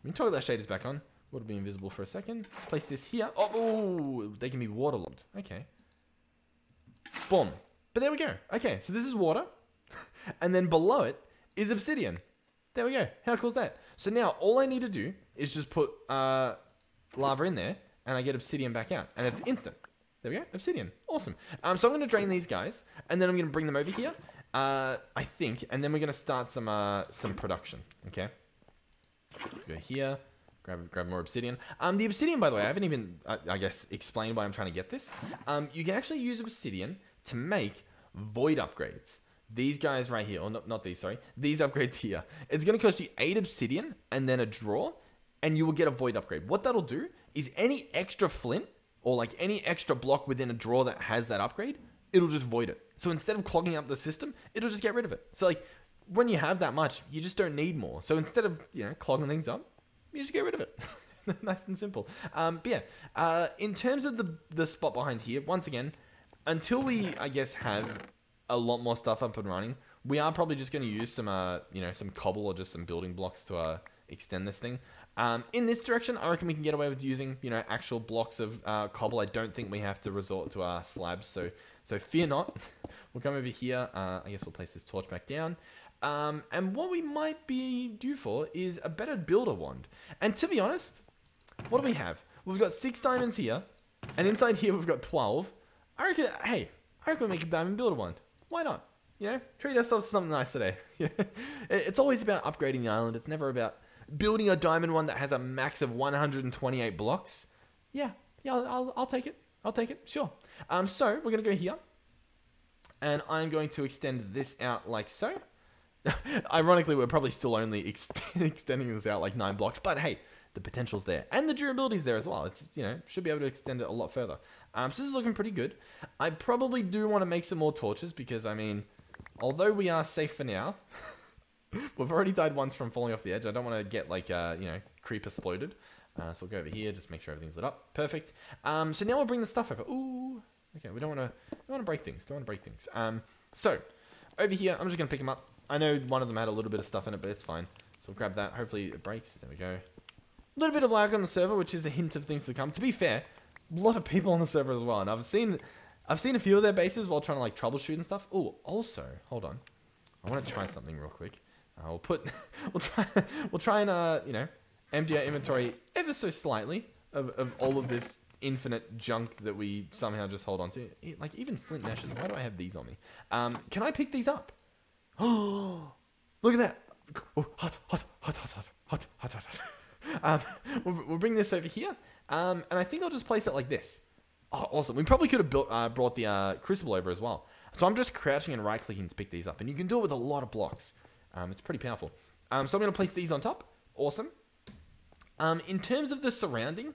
We can toggle that shaders back on. Water be invisible for a second. Place this here. Oh, they can be waterlogged. Okay. Boom. But there we go. Okay, so this is water. And then below it is obsidian. There we go. How cool is that? So now all I need to do is just put lava in there. And I get obsidian back out. And it's instant. There we go. Obsidian. Awesome. So I'm going to drain these guys. And then I'm going to bring them over here. I think. And then we're going to start some production. Okay. Go here. Grab more obsidian. The obsidian, by the way, I haven't even, I guess, explained why I'm trying to get this. You can actually use obsidian to make void upgrades. These guys right here. Or not these, sorry. These upgrades here. It's going to cost you 8 obsidian and then a draw. And you will get a void upgrade. What that'll do is any extra flint or like any extra block within a drawer that has that upgrade, it'll just void it. So instead of clogging up the system, it'll just get rid of it. So like when you have that much, you just don't need more. So instead of, you know, clogging things up, you just get rid of it. Nice and simple. But yeah, in terms of the spot behind here, once again, until we, I guess, have a lot more stuff up and running, we are probably just going to use some, you know, some cobble or just some building blocks to extend this thing. In this direction, I reckon we can get away with using, you know, actual blocks of cobble. I don't think we have to resort to our slabs, so fear not. We'll come over here. I guess we'll place this torch back down. And what we might be due for is a better builder wand. And to be honest, what do we have? We've got 6 diamonds here, and inside here we've got 12. I reckon we make a diamond builder wand. Why not? You know, treat ourselves to something nice today. It's always about upgrading the island. It's never about building a diamond one that has a max of 128 blocks. Yeah, I'll take it. I'll take it, sure. So we're gonna go here, and I'm going to extend this out like so. Ironically, we're probably still only extending this out like 9 blocks, but hey, the potential's there, and the durability's there as well. It's, you know, should be able to extend it a lot further. So this is looking pretty good. I probably do want to make some more torches because, I mean, although we are safe for now. We've already died once from falling off the edge. I don't want to get like, you know, creep exploded. So we'll go over here, just make sure everything's lit up. Perfect. So now we'll bring the stuff over. Ooh. Okay, we don't want to break things. Don't want to break things. So over here, I'm just going to pick them up. I know one of them had a little bit of stuff in it, but it's fine. So we'll grab that. Hopefully it breaks. There we go. A little bit of lag on the server, which is a hint of things to come. To be fair, a lot of people on the server as well. And I've seen I've seen a few of their bases while trying to like troubleshoot and stuff. Oh, also, hold on. I want to try something real quick. We'll put, we'll try and you know, empty our inventory ever so slightly of all of this infinite junk that we somehow just hold on to. Like even flint and ashes. Why do I have these on me? Can I pick these up? Oh, look at that. Oh, hot. We'll bring this over here. And I think I'll just place it like this. Oh, awesome. We probably could have brought the crucible over as well. So I'm just crouching and right clicking to pick these up. And you can do it with a lot of blocks. It's pretty powerful. So I'm going to place these on top. Awesome. In terms of the surrounding,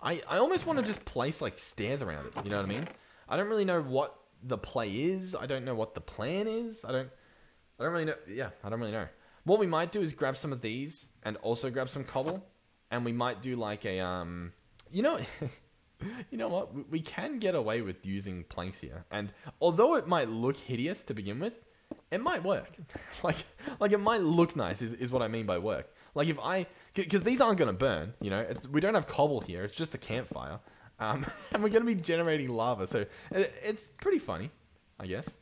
I almost want to just place like stairs around it. You know what I mean? I don't really know what the play is. I don't know what the plan is. I don't really know. Yeah, I don't really know. What we might do is grab some of these and also grab some cobble. And we might do like a, you know, you know what? We can get away with using planks here. And although it might look hideous to begin with, it might work. like it might look nice is what I mean by work. Like if because these aren't going to burn, you know, we don't have cobble here. It's just a campfire. And we're going to be generating lava. So it's pretty funny, I guess.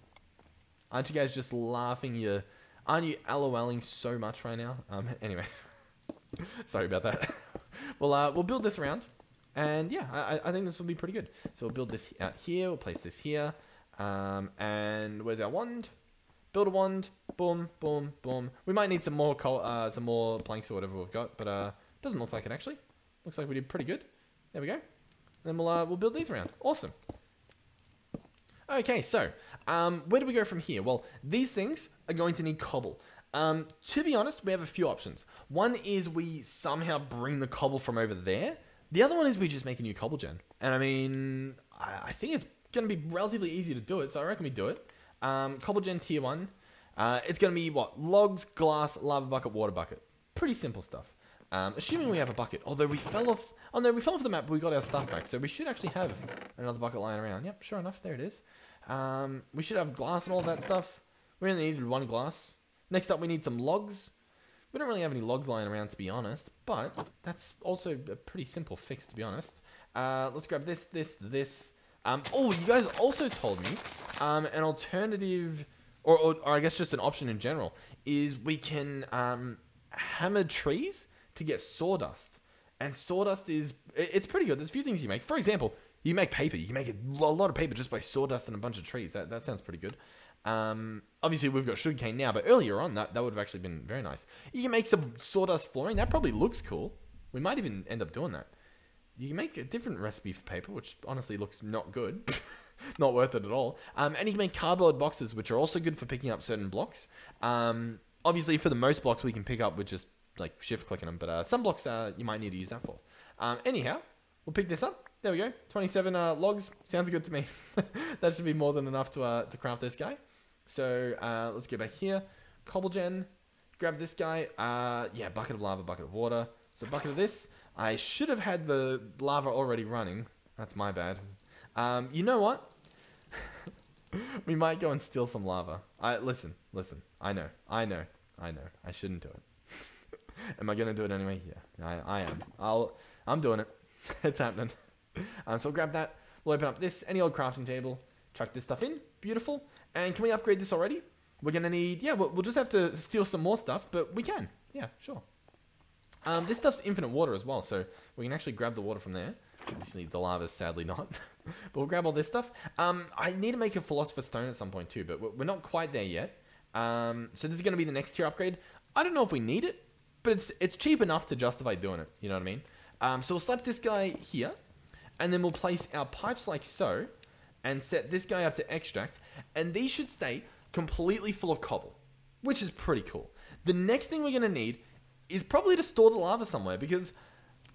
Aren't you guys just laughing? Aren't you LOLing so much right now? Anyway, sorry about that. We'll build this around. And yeah, I think this will be pretty good. So we'll build this out here. We'll place this here. And where's our wand? Build a wand. Boom, boom, boom. We might need some more planks or whatever we've got, but doesn't look like it actually. Looks like we did pretty good. There we go. And then we'll build these around. Awesome. Okay, so where do we go from here? Well, these things are going to need cobble. To be honest, we have a few options. One is we somehow bring the cobble from over there. The other one is we just make a new Cobblegen. And I mean, I think it's going to be relatively easy to do it, so I reckon we do it. Cobblegen tier 1. It's going to be what? Logs, glass, lava bucket, water bucket. Pretty simple stuff. Assuming we have a bucket. Although we fell off... Oh no, we fell off the map, but we got our stuff back. So we should actually have another bucket lying around. Yep, sure enough, there it is. We should have glass and all that stuff. We only needed 1 glass. Next up, we need some logs. We don't really have any logs lying around, to be honest. But that's also a pretty simple fix, to be honest. Let's grab this. Oh, you guys also told me an alternative, or I guess just an option in general, is we can hammer trees to get sawdust. And sawdust it's pretty good. There's a few things you make. For example, you make paper. You can make a lot of paper just by sawdust and a bunch of trees. That sounds pretty good. Obviously, we've got sugarcane now, but earlier on, that would have actually been very nice. You can make some sawdust flooring. That probably looks cool. We might even end up doing that. You can make a different recipe for paper, which honestly looks not good. Not worth it at all. And you can make cardboard boxes, which are also good for picking up certain blocks. Obviously, for the most blocks, we can pick up with just like shift clicking them. But some blocks you might need to use that for. Anyhow, we'll pick this up. There we go. 27 logs. Sounds good to me. That should be more than enough to craft this guy. So let's go back here. Cobblegen. Grab this guy. Yeah, bucket of lava, bucket of water. So bucket of this. I should have had the lava already running. That's my bad. You know what? We might go and steal some lava. Listen. I know. I shouldn't do it. Am I gonna do it anyway? Yeah, I am. I'm doing it. It's happening. So we'll grab that. We'll open up this, any old crafting table, chuck this stuff in. Beautiful. And can we upgrade this already? We're gonna need, yeah, we'll just have to steal some more stuff, but we can. Yeah, sure. This stuff's infinite water as well, so we can actually grab the water from there. Obviously, the lava's sadly not. But we'll grab all this stuff. I need to make a Philosopher's Stone at some point too, but we're not quite there yet. So this is going to be the next tier upgrade. I don't know if we need it, but it's cheap enough to justify doing it. You know what I mean? So we'll slap this guy here, and then we'll place our pipes like so, and set this guy up to extract, and these should stay completely full of cobble, which is pretty cool. The next thing we're going to need is probably to store the lava somewhere, because,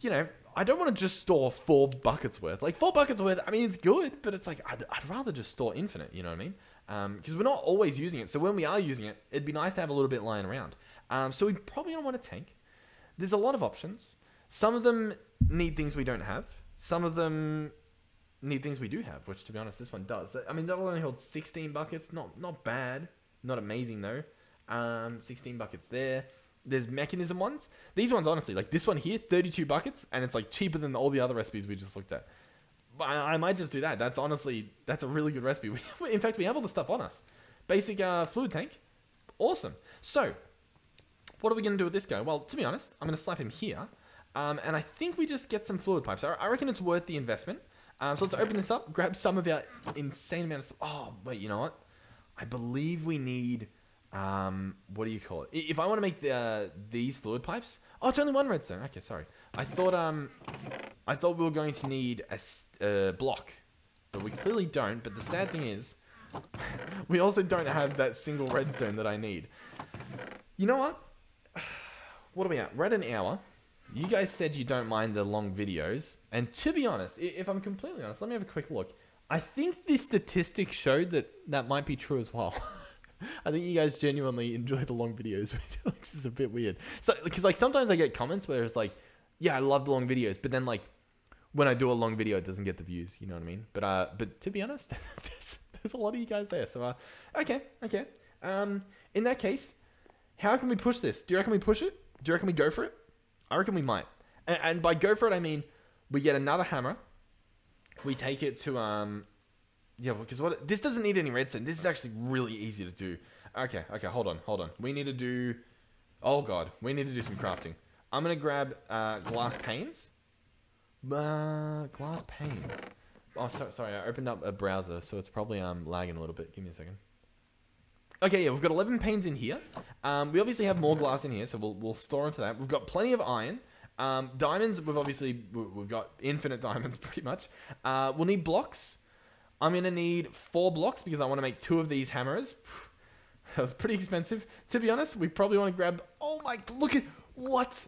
you know, I don't want to just store 4 buckets worth. Like, 4 buckets worth, I mean, it's good, but it's like, I'd rather just store infinite, you know what I mean? Because we're not always using it, so when we are using it, it'd be nice to have a little bit lying around. So we probably don't want a tank. There's a lot of options. Some of them need things we don't have. Some of them need things we do have, which, to be honest, this one does. I mean, that'll only hold 16 buckets. Not bad. Not amazing, though. 16 buckets there. There's mechanism ones. These ones, honestly, like this one here, 32 buckets, and it's like cheaper than all the other recipes we just looked at. I might just do that. That's honestly, that's a really good recipe. In fact, we have all the stuff on us. Basic fluid tank. Awesome. So, what are we going to do with this guy? Well, to be honest, I'm going to slap him here. And I think we just get some fluid pipes. I reckon it's worth the investment. So let's open this up, grab some of our insane amount of stuff. Oh, wait, you know what? I believe we need, what do you call it? If I want to make these fluid pipes. Oh, it's only one redstone. Okay, sorry. I thought we were going to need a block, but we clearly don't. But the sad thing is, we also don't have that single redstone that I need. You know what? What are we at? We're at an hour. You guys said you don't mind the long videos. And to be honest, if I'm completely honest, let me have a quick look. I think this statistic showed that might be true as well. I think you guys genuinely enjoy the long videos, which is a bit weird. So, because like sometimes I get comments where it's like, yeah, I love the long videos, but then like when I do a long video, it doesn't get the views. You know what I mean? But to be honest, there's a lot of you guys there. So okay. In that case, how can we push this? Do you reckon we push it? Do you reckon we go for it? I reckon we might. And by go for it, I mean we get another hammer. We take it to yeah, because this doesn't need any redstone. This is actually really easy to do. Okay, hold on. We need to do, oh god, we need to do some crafting. I'm gonna grab glass panes. Glass panes. Oh, sorry, I opened up a browser, so it's probably lagging a little bit. Give me a second. Okay, yeah, we've got 11 panes in here. We obviously have more glass in here, so we'll store into that. We've got plenty of iron. Diamonds, we've got infinite diamonds pretty much. We'll need blocks. I'm gonna need 4 blocks because I want to make 2 of these hammers. That was pretty expensive. To be honest, we probably want to grab, oh my, look at, what?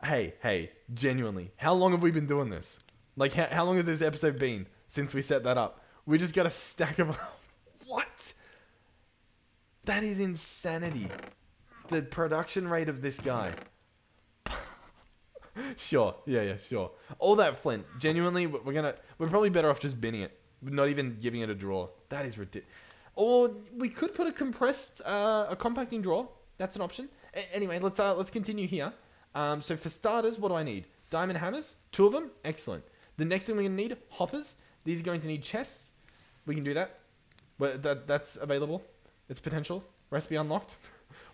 Hey, genuinely, how long have we been doing this? Like, how long has this episode been since we set that up? We just got a stack of, what? That is insanity. The production rate of this guy. Sure. Yeah, sure. All that flint. Genuinely, we're probably better off just binning it. Not even giving it a draw. That is ridiculous. Or we could put a compacting draw. That's an option. Anyway, let's continue here. So for starters, what do I need? Diamond hammers. 2 of them. Excellent. The next thing we're going to need, hoppers. These are going to need chests. We can do that. That's available. It's potential. Recipe unlocked.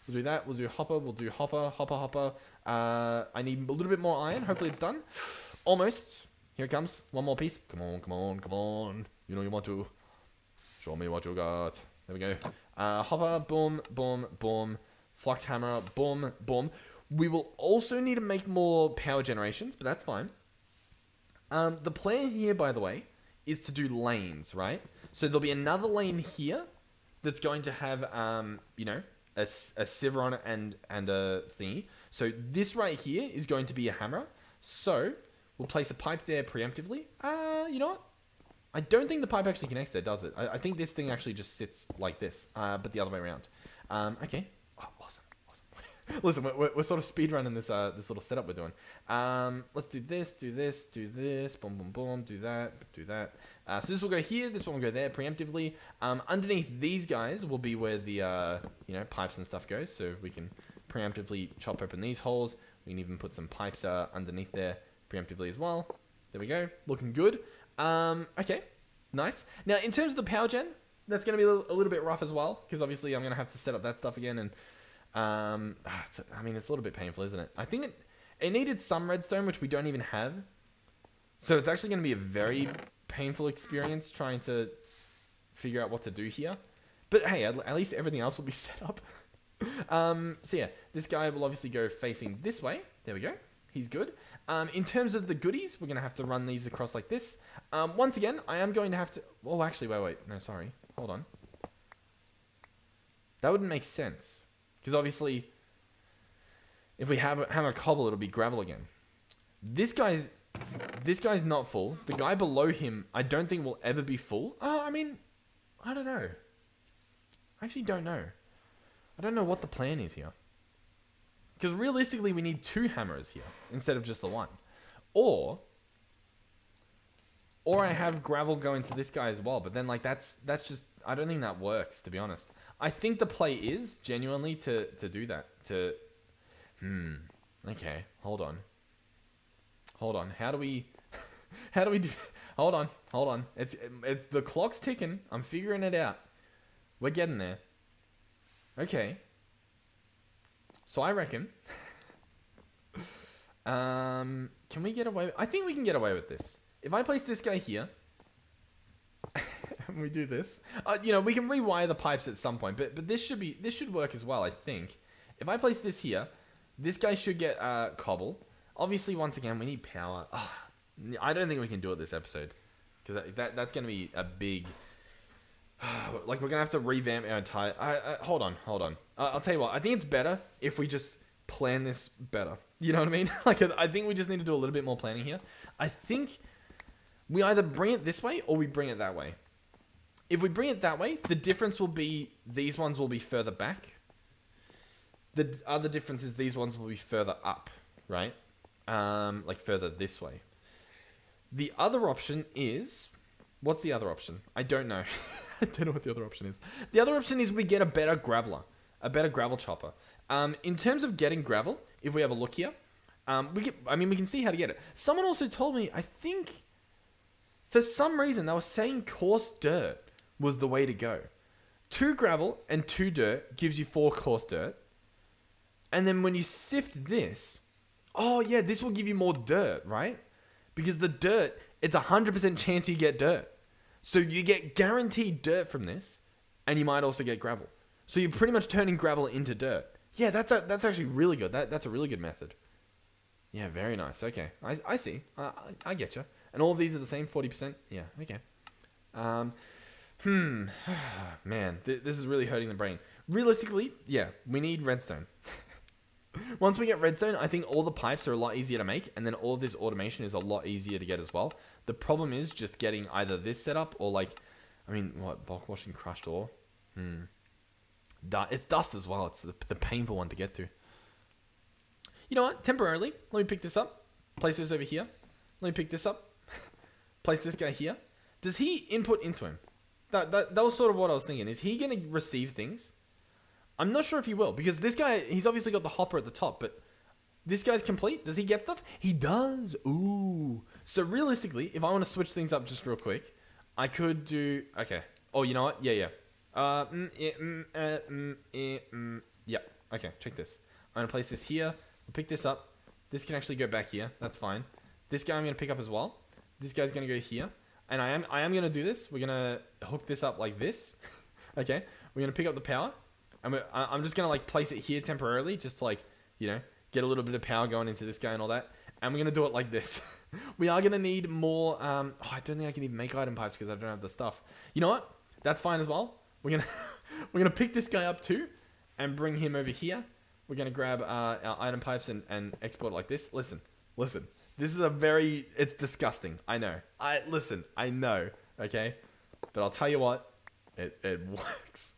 We'll do that. We'll do hopper. We'll do hopper. I need a little bit more iron. Hopefully it's done. Almost. Here it comes. One more piece. Come on. You know you want to. Show me what you got. There we go. Hopper. Boom. Flux hammer. Boom. We will also need to make more power generations, but that's fine. The plan here, by the way, is to do lanes, right? So there'll be another lane here that's going to have, a sieve on it and a thingy. So this right here is going to be a hammer. So we'll place a pipe there preemptively. You know what? I don't think the pipe actually connects there, does it? I think this thing actually just sits like this, but the other way around. Okay. Oh, awesome. Listen, we're sort of speedrunning this little setup we're doing. Let's do this. Boom. Do that. So this will go here. This one will go there preemptively. Underneath these guys will be where the pipes and stuff goes. So we can preemptively chop open these holes. We can even put some pipes underneath there preemptively as well. There we go. Looking good. Okay. Nice. Now, in terms of the power gen, that's going to be a little bit rough as well, because obviously I'm going to have to set up that stuff again, and it's a little bit painful, isn't it? I think it needed some redstone, which we don't even have. So it's actually going to be a very painful experience trying to figure out what to do here. But hey, at least everything else will be set up. So yeah, this guy will obviously go facing this way. There we go. He's good. In terms of the goodies, we're going to have to run these across like this. Once again, I am going to have to... Oh, actually, wait. No, sorry. Hold on. That wouldn't make sense. Because obviously, if we hammer cobble, it'll be gravel again. This guy's not full. The guy below him, I don't think will ever be full. I don't know. I actually don't know. I don't know what the plan is here. Because realistically, we need 2 hammers here instead of just the 1. Or I have gravel go into this guy as well. But then, like, that's just... I don't think that works, to be honest. I think the play is genuinely to do that. Okay, hold on. How do we do... Hold on. Hold on. It's the clock's ticking. I'm figuring it out. We're getting there. Okay. So I reckon... can we get away... I think we can get away with this. If I place this guy here... and we do this... you know, we can rewire the pipes at some point. But this should work as well, I think. If I place this here... This guy should get cobble. Obviously, once again, we need power. I don't think we can do it this episode. Because that's going to be a big... like, we're going to have to revamp our entire... hold on. I'll tell you what. I think it's better if we just plan this better. You know what I mean? Like, I think we just need to do a little bit more planning here. I think we either bring it this way or we bring it that way. If we bring it that way, the difference will be... These ones will be further back. The other difference is these ones will be further up, right? Like further this way. The other option is... What's the other option? I don't know. I don't know what the other option is. The other option is we get a better graveler. A better gravel chopper. In terms of getting gravel, if we have a look here, we can see how to get it. Someone also told me, I think, for some reason, they were saying coarse dirt was the way to go. 2 gravel and 2 dirt gives you 4 coarse dirt. And then when you sift this, oh yeah, this will give you more dirt, right? Because the dirt, it's 100% chance you get dirt. So you get guaranteed dirt from this, and you might also get gravel. So you're pretty much turning gravel into dirt. Yeah, that's actually really good. That's a really good method. Yeah, very nice. Okay, I see. I get you. And all of these are the same, 40%? Yeah, okay. Man, this is really hurting the brain. Realistically, yeah, we need redstone. Once we get redstone, I think all the pipes are a lot easier to make, and then all of this automation is a lot easier to get as well. The problem is just getting either this set up or like, I mean, what, bulk washing crushed ore? It's dust as well. It's the painful one to get to. You know what? Temporarily, let me pick this up. Place this over here. Let me pick this up. Place this guy here. Does he input into him? That was sort of what I was thinking. Is he going to receive things? I'm not sure if he will, because this guy, he's obviously got the hopper at the top, but this guy's complete. Does he get stuff? He does. Ooh. So realistically, if I want to switch things up just real quick, I could do... Okay. Oh, you know what? Yeah. Yeah. Okay, check this. I'm going to place this here. I'll pick this up. This can actually go back here. That's fine. This guy I'm going to pick up as well. This guy's going to go here. And I am going to do this. We're going to hook this up like this. Okay. We're going to pick up the power. I'm just going to like place it here temporarily, just to like, you know, get a little bit of power going into this guy and all that. And we're going to do it like this. We are going to need more, I don't think I can even make item pipes because I don't have the stuff. You know what? That's fine as well. We're going to pick this guy up too and bring him over here. We're going to grab our item pipes and export it like this. Listen. This is it's disgusting. I know. I know. Okay. But I'll tell you what, it works.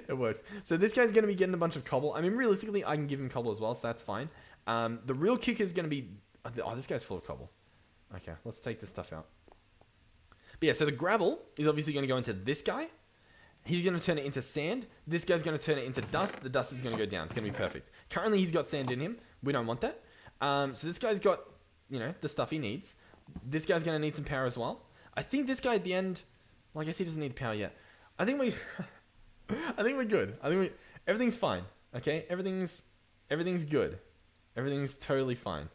It works. So this guy's going to be getting a bunch of cobble. I mean, realistically, I can give him cobble as well, so that's fine. The real kick is going to be... Oh, this guy's full of cobble. Okay, let's take this stuff out. But yeah, so the gravel is obviously going to go into this guy. He's going to turn it into sand. This guy's going to turn it into dust. The dust is going to go down. It's going to be perfect. Currently, he's got sand in him. We don't want that. So this guy's got, you know, the stuff he needs. This guy's going to need some power as well. I think this guy at the end... Well, I guess he doesn't need power yet. I think we're good. Everything's fine. Okay, everything's good. Everything's totally fine.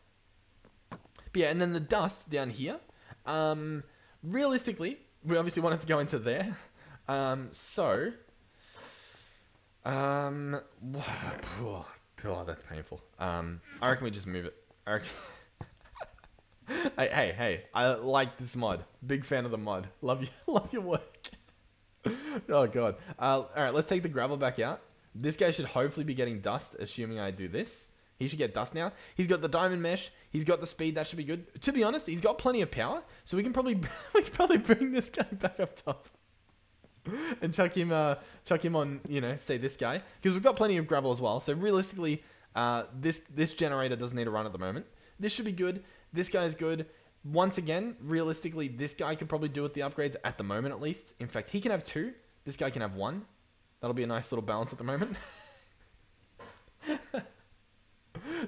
But yeah, and then the dust down here. Realistically, we obviously want it to go into there. So, oh, that's painful. I reckon we just move it. I reckon hey, I like this mod. Big fan of the mod. Love your work. Oh god. Alright, let's take the gravel back out. This guy should hopefully be getting dust, assuming I do this. He should get dust now. He's got the diamond mesh. He's got the speed. That should be good. To be honest, he's got plenty of power, so we can probably bring this guy back up top and chuck him on, you know, say this guy, because we've got plenty of gravel as well. So realistically, this generator doesn't need to run at the moment. This should be good. This guy's good. Once again, realistically, this guy could probably do with the upgrades at the moment, at least. In fact, he can have 2. This guy can have 1. That'll be a nice little balance at the moment.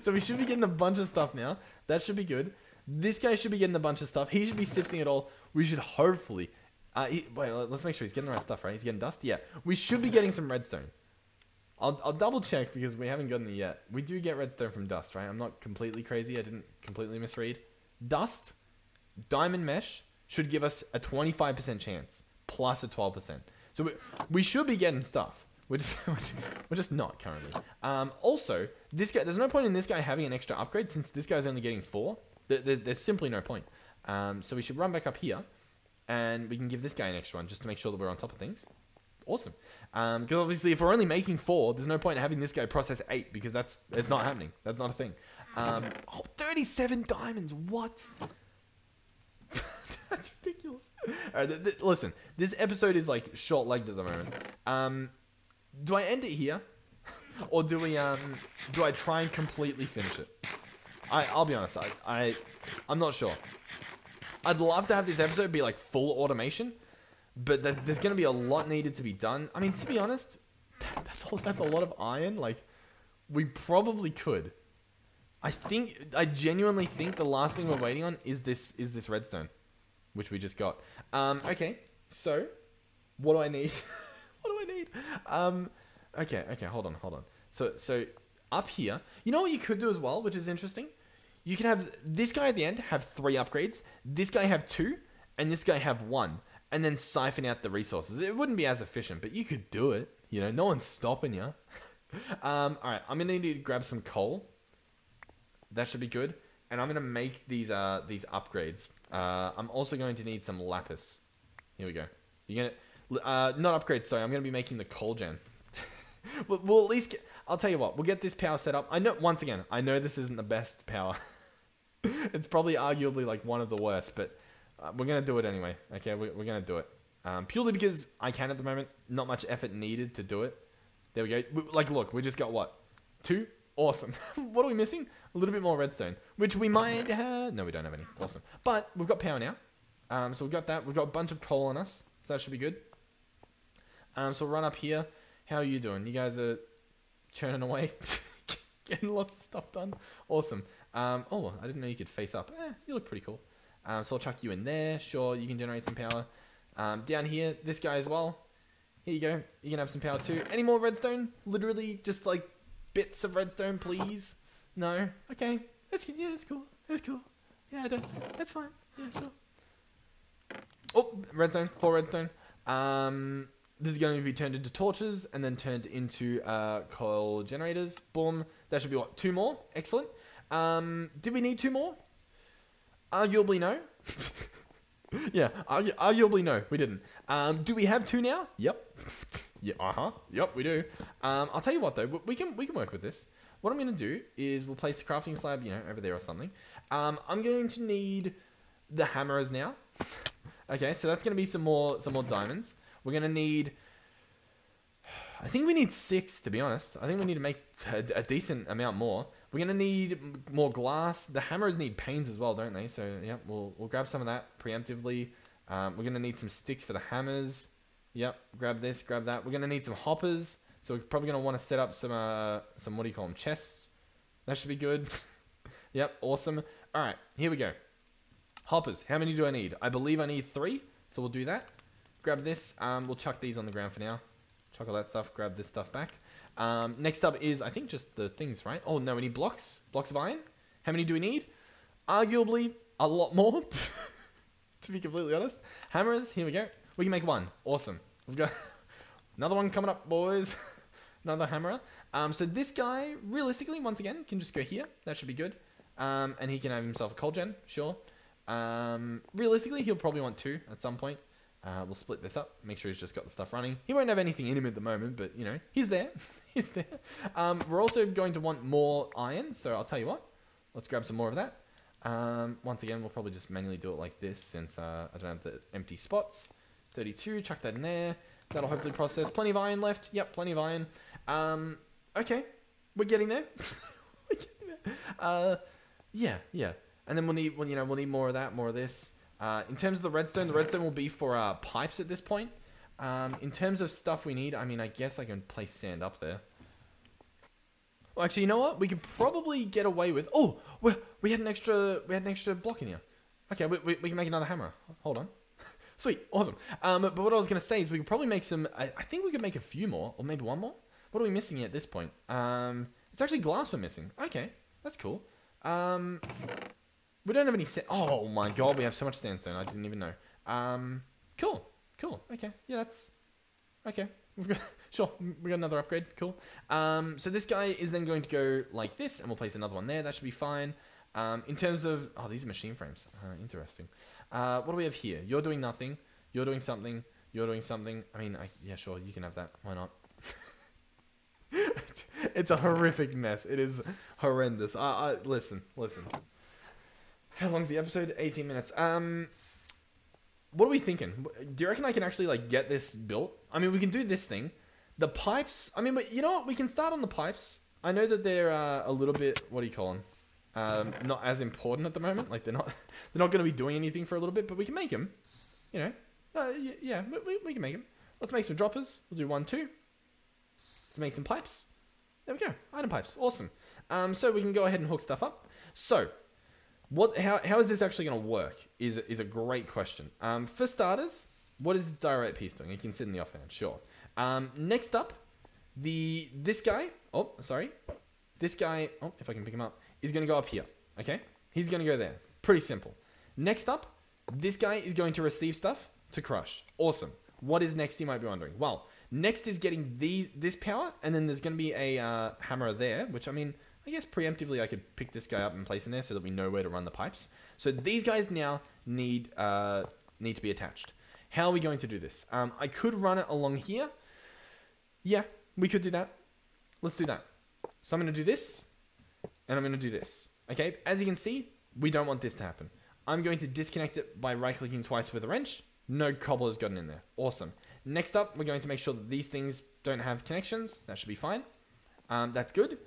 So we should be getting a bunch of stuff now. That should be good. This guy should be getting a bunch of stuff. He should be sifting it all. We should hopefully... wait, let's make sure he's getting the right stuff, right? He's getting dust? Yeah. We should be getting some redstone. I'll double check because we haven't gotten it yet. We do get redstone from dust, right? I'm not completely crazy. I didn't completely misread. Dust, diamond mesh should give us a 25% chance plus a 12%. So we should be getting stuff. We're just not currently. Also, this guy, there's no point in this guy having an extra upgrade since this guy's only getting 4. There's simply no point. So we should run back up here and we can give this guy an extra one just to make sure that we're on top of things. Awesome. Because obviously if we're only making 4, there's no point in having this guy process 8 because it's not happening. That's not a thing. 37 diamonds. What? That's ridiculous. All right, listen, this episode is like short-legged at the moment. Do I end it here? Or do I try and completely finish it? I'll be honest, I'm not sure. I'd love to have this episode be like full automation, but there's going to be a lot needed to be done. I mean, to be honest, that's a lot of iron. Like, we probably could. I genuinely think the last thing we're waiting on is this redstone, which we just got. Okay, so what do I need? What do I need? Okay, hold on. So up here, you know what you could do as well, which is interesting? You can have this guy at the end have 3 upgrades, this guy have 2, and this guy have 1, and then siphon out the resources. It wouldn't be as efficient, but you could do it. You know, no one's stopping you. Alright, I'm going to need to grab some coal. That should be good. And I'm going to make these upgrades. I'm also going to need some lapis. Here we go. You're going to... not upgrades, sorry. I'm going to be making the Cobblegen. We'll at least get... I'll tell you what. We'll get this power set up. I know, once again, I know this isn't the best power. It's probably arguably like one of the worst, but we're going to do it anyway. Okay, we're going to do it. Purely because I can at the moment. Not much effort needed to do it. There we go. Like, look, we just got what? 2? Awesome. What are we missing? A little bit more redstone, which we might have... No, we don't have any. Awesome. But we've got power now. So we've got that. We've got a bunch of coal on us, so that should be good. So we'll run up here. How are you doing? You guys are churning away? Getting lots of stuff done. Awesome. Oh, I didn't know you could face up. You look pretty cool. So I'll chuck you in there. Sure, you can generate some power. Down here, this guy as well. Here you go. You can have some power too. Any more redstone? Literally just like bits of redstone, please. No? Okay. That's cool. That's cool. Yeah, I don't. That's fine. Yeah, sure. Oh, redstone. 4 redstone. This is going to be turned into torches and then turned into coal generators. Boom. That should be what? 2 more? Excellent. Did we need 2 more? Arguably no. Yeah, arguably no, we didn't. Do we have 2 now? Yep. Yeah, Yep, we do. I'll tell you what though, we can work with this. What I'm going to do is we'll place the crafting slab, you know, over there or something. I'm going to need the hammers now. Okay, so that's going to be some more diamonds. We're going to need... I think we need 6, to be honest. I think we need to make a decent amount more. We're going to need more glass. The hammers need panes as well, don't they? So, yeah, we'll grab some of that preemptively. We're going to need some sticks for the hammers. Yep, grab this, grab that. We're going to need some hoppers. So we're probably going to want to set up some what do you call them, chests. That should be good. Yep, awesome. All right, here we go. Hoppers, how many do I need? I believe I need 3, so we'll do that. Grab this. We'll chuck these on the ground for now. Chuck all that stuff, grab this stuff back. Next up is, I think, just the things, right? Oh, no, we need blocks. Blocks of iron. How many do we need? Arguably, a lot more, to be completely honest. Hammers, here we go. We can make 1. Awesome. We've got another one coming up, boys. Another hammerer. So this guy, realistically, once again, can just go here. That should be good. And he can have himself a Cobblegen, sure. Realistically, he'll probably want 2 at some point. We'll split this up, make sure he's just got the stuff running. He won't have anything in him at the moment, but, you know, he's there. He's there. We're also going to want more iron, so I'll tell you what. Let's grab some more of that. Once again, we'll probably just manually do it like this since I don't have the empty spots. 32, chuck that in there. That'll hopefully process. Plenty of iron left. Yep, plenty of iron. Okay, we're getting there. We're getting there. Yeah. And then we'll need more of that, more of this. In terms of the redstone will be for pipes at this point. In terms of stuff we need, I mean, I guess I can place sand up there. Well, actually, you know what? We could probably get away with... Oh, we had an extra block in here. Okay, we can make another hammer. Hold on. Sweet, awesome. But what I was going to say is we could probably make some... I think we could make a few more, or maybe one more. What are we missing at this point? It's actually glass we're missing. Okay, that's cool. We don't have any... Oh my god, we have so much sandstone. I didn't even know. Cool. Okay, yeah, that's... Okay, we've got... Sure, we got another upgrade. Cool. So this guy is then going to go like this, and we'll place another one there. That should be fine. In terms of... Oh, these are machine frames. Interesting. What do we have here? You're doing nothing. You're doing something. You're doing something. I mean, yeah, sure, you can have that. Why not? It's a horrific mess. It is horrendous. Listen. How long's the episode? 18 minutes. What are we thinking? Do you reckon I can actually, like, get this built? I mean, we can do this thing. The pipes... I mean, but you know what? We can start on the pipes. I know that they're a little bit... What do you call them? Not as important at the moment. Like, they're not going to be doing anything for a little bit, but we can make them. You know? Yeah, we can make them. Let's make some droppers. We'll do 1, 2. Let's make some pipes. There we go. Item pipes. Awesome. So we can go ahead and hook stuff up. So... How is this actually going to work is a great question. For starters, what is the direct piece doing? It can sit in the offhand, sure. Next up, this guy, this guy, if I can pick him up, is going to go up here, okay? He's going to go there. Pretty simple. Next up, this guy is going to receive stuff to crush. Awesome. What is next, you might be wondering? Well, next is getting this power, and then there's going to be a hammer there, which, I mean... I guess preemptively I could pick this guy up and place him there so that we know where to run the pipes. So these guys now need to be attached. How are we going to do this? I could run it along here. Yeah, we could do that. Let's do that. So I'm going to do this, and I'm going to do this. Okay, as you can see, we don't want this to happen. I'm going to disconnect it by right-clicking twice with a wrench. No cobble has gotten in there. Awesome. Next up, we're going to make sure that these things don't have connections. That should be fine. That's good.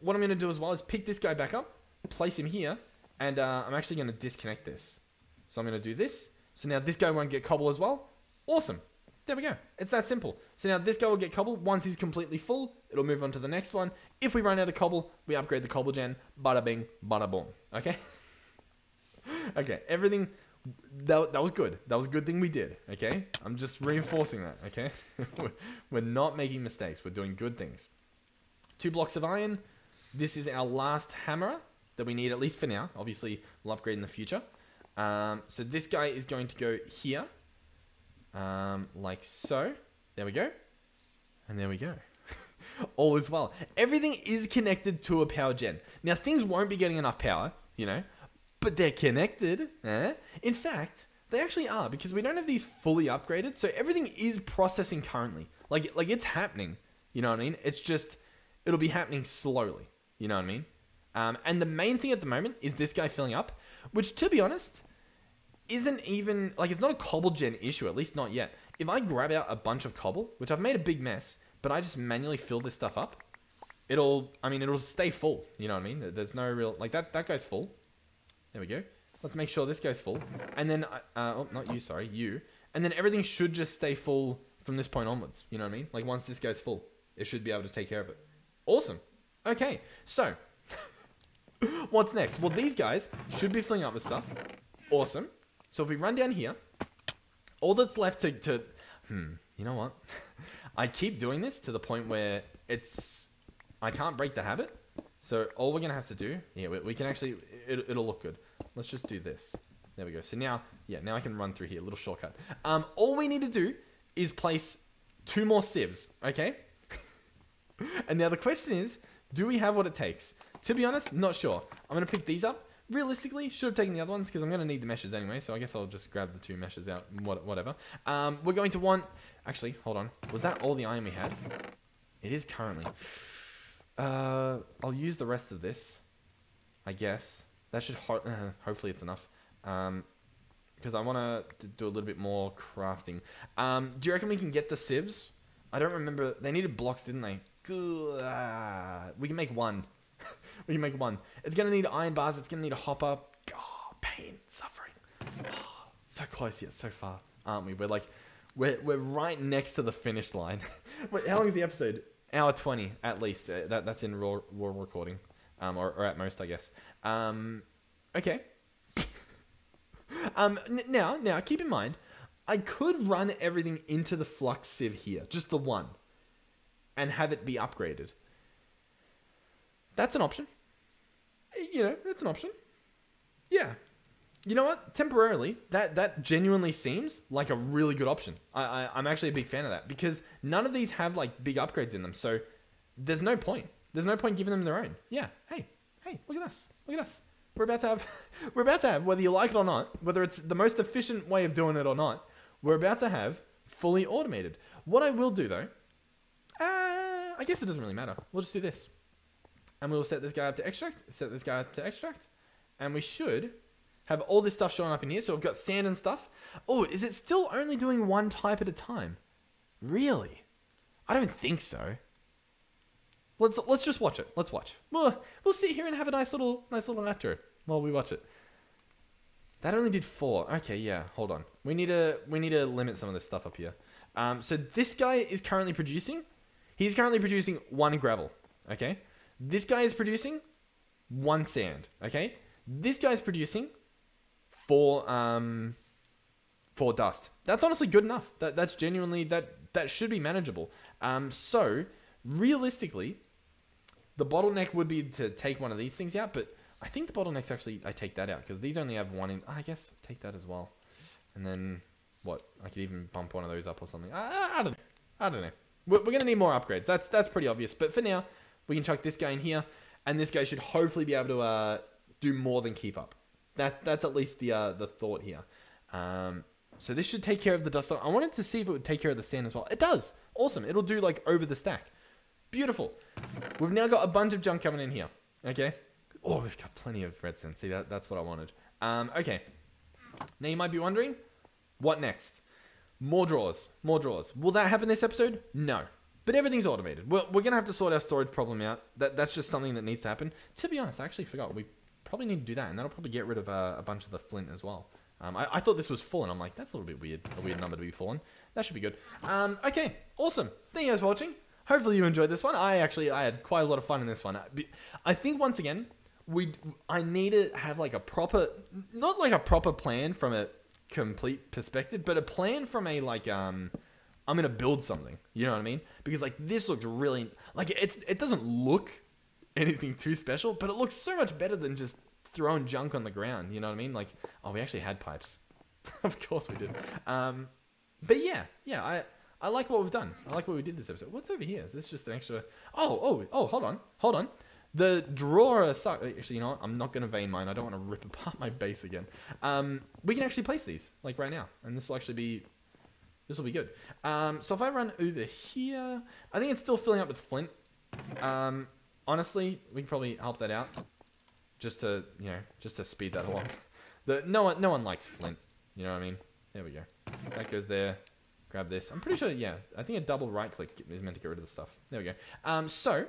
What I'm going to do as well is pick this guy back up, place him here, and I'm actually going to disconnect this. So I'm going to do this. So now this guy won't get cobble as well. Awesome. There we go. It's that simple. So now this guy will get cobble. Once he's completely full, it'll move on to the next one. If we run out of cobble, we upgrade the Cobblegen. Bada bing, bada boom. Okay? Okay, everything... That was good. That was a good thing we did. Okay? I'm just reinforcing that. Okay? We're not making mistakes. We're doing good things. 2 blocks of iron. This is our last hammer that we need, at least for now. Obviously, we'll upgrade in the future. So this guy is going to go here. Like so. There we go. And there we go. All is well. Everything is connected to a power gen. Now, things won't be getting enough power, you know, but they're connected. In fact, they actually are, because we don't have these fully upgraded. So everything is processing currently. Like it's happening. You know what I mean? It's just, it'll be happening slowly. You know what I mean? And the main thing at the moment is this guy filling up, which, to be honest, isn't even... Like, it's not a Cobblegen issue, at least not yet. If I grab out a bunch of cobble, which I've made a big mess, but I just manually fill this stuff up, it'll stay full. You know what I mean? There's no real... Like, that guy's full. There we go. Let's make sure this guy's full. And then... oh, not you, sorry. You. And then everything should just stay full from this point onwards. You know what I mean? Like, once this guy's full, it should be able to take care of it. Awesome. Okay, so, what's next? Well, these guys should be filling up with stuff. Awesome. So if we run down here, all that's left to you know what? I keep doing this to the point where I can't break the habit. So all we're going to have to do, yeah, we can actually, it'll look good. Let's just do this. There we go. So now, yeah, now I can run through here, a little shortcut. All we need to do is place 2 more sieves, okay? And now the question is, do we have what it takes? To be honest, not sure. I'm going to pick these up. Realistically, should have taken the other ones because I'm going to need the meshes anyway. So I guess I'll just grab the 2 meshes out. Whatever. We're going to want... Actually, hold on. Was that all the iron we had? It is currently. I'll use the rest of this. I guess. That should... hopefully it's enough. Because I want to do a little bit more crafting. Do you reckon we can get the sieves? I don't remember. They needed blocks, didn't they? We can make 1. We can make 1. It's going to need iron bars. It's going to need a hopper. Oh, pain, suffering. Oh, so close yet so far, aren't we? We're right next to the finish line. Wait, how long is the episode? Hour 20 at least. That's in raw recording, or at most, I guess. Okay. Now keep in mind, I could run everything into the flux sieve here, just the one, and have it be upgraded. That's an option. You know, that's an option. Yeah. You know what? Temporarily, that genuinely seems like a really good option. I'm actually a big fan of that because none of these have like big upgrades in them. So there's no point. There's no point giving them their own. Yeah. Hey, look at us. Look at us. We're about to have, whether you like it or not, whether it's the most efficient way of doing it or not, we're about to have fully automated. What I will do though, I guess it doesn't really matter. We'll just do this. And we'll set this guy up to extract, set this guy up to extract, and we should have all this stuff showing up in here. So we've got sand and stuff. Oh, is it still only doing one type at a time? Really? I don't think so. Let's just watch it. Let's watch. We'll sit here and have a nice little lecture while we watch it. That only did 4. Okay, yeah. Hold on. We need to limit some of this stuff up here. So this guy is currently producing. He's currently producing 1 gravel. Okay. This guy is producing 1 sand. Okay. This guy's producing 4 dust. That's honestly good enough. That's genuinely that should be manageable. So realistically, the bottleneck would be to take one of these things out, but I think the bottleneck's actually I take that out because these only have 1 in. I guess take that as well, and then what? I could even bump one of those up or something. I don't know. We're gonna need more upgrades. That's pretty obvious. But for now, we can chuck this guy in here, and this guy should hopefully be able to do more than keep up. That's at least the thought here. So this should take care of the dust. I wanted to see if it would take care of the sand as well. It does. Awesome. It'll do like over the stack. Beautiful. We've now got a bunch of junk coming in here. Okay. Oh, we've got plenty of redstone. See, that's what I wanted. Okay. Now you might be wondering, what next? More drawers. More drawers. Will that happen this episode? No. But everything's automated. We're going to have to sort our storage problem out. That's just something that needs to happen. To be honest, I actually forgot. We probably need to do that. And that'll probably get rid of a bunch of the flint as well. I thought this was full, and I'm like, that's a little bit weird. A weird number to be full on. That should be good. Okay. Awesome. Thank you guys for watching. Hopefully you enjoyed this one. I had quite a lot of fun in this one. I think once again, I need to have like a proper, not like a proper plan from a complete perspective, but a plan from a like, I'm going to build something. You know what I mean? Because like this looks really, like it doesn't look anything too special, but it looks so much better than just throwing junk on the ground. You know what I mean? Like, oh, we actually had pipes. Of course we did. But yeah, I like what we've done. I like what we did this episode. What's over here? Is this just an extra? Oh, hold on. The drawer sucks. Actually, you know what? I'm not going to vein mine. I don't want to rip apart my base again. We can actually place these, like right now. And this will actually be, this will be good. So if I run over here, I think it's still filling up with flint. Honestly, we can probably help that out. Just to speed that along. No one likes flint. You know what I mean? There we go. That goes there. Grab this. I'm pretty sure, yeah. I think a double right click is meant to get rid of the stuff. There we go. So,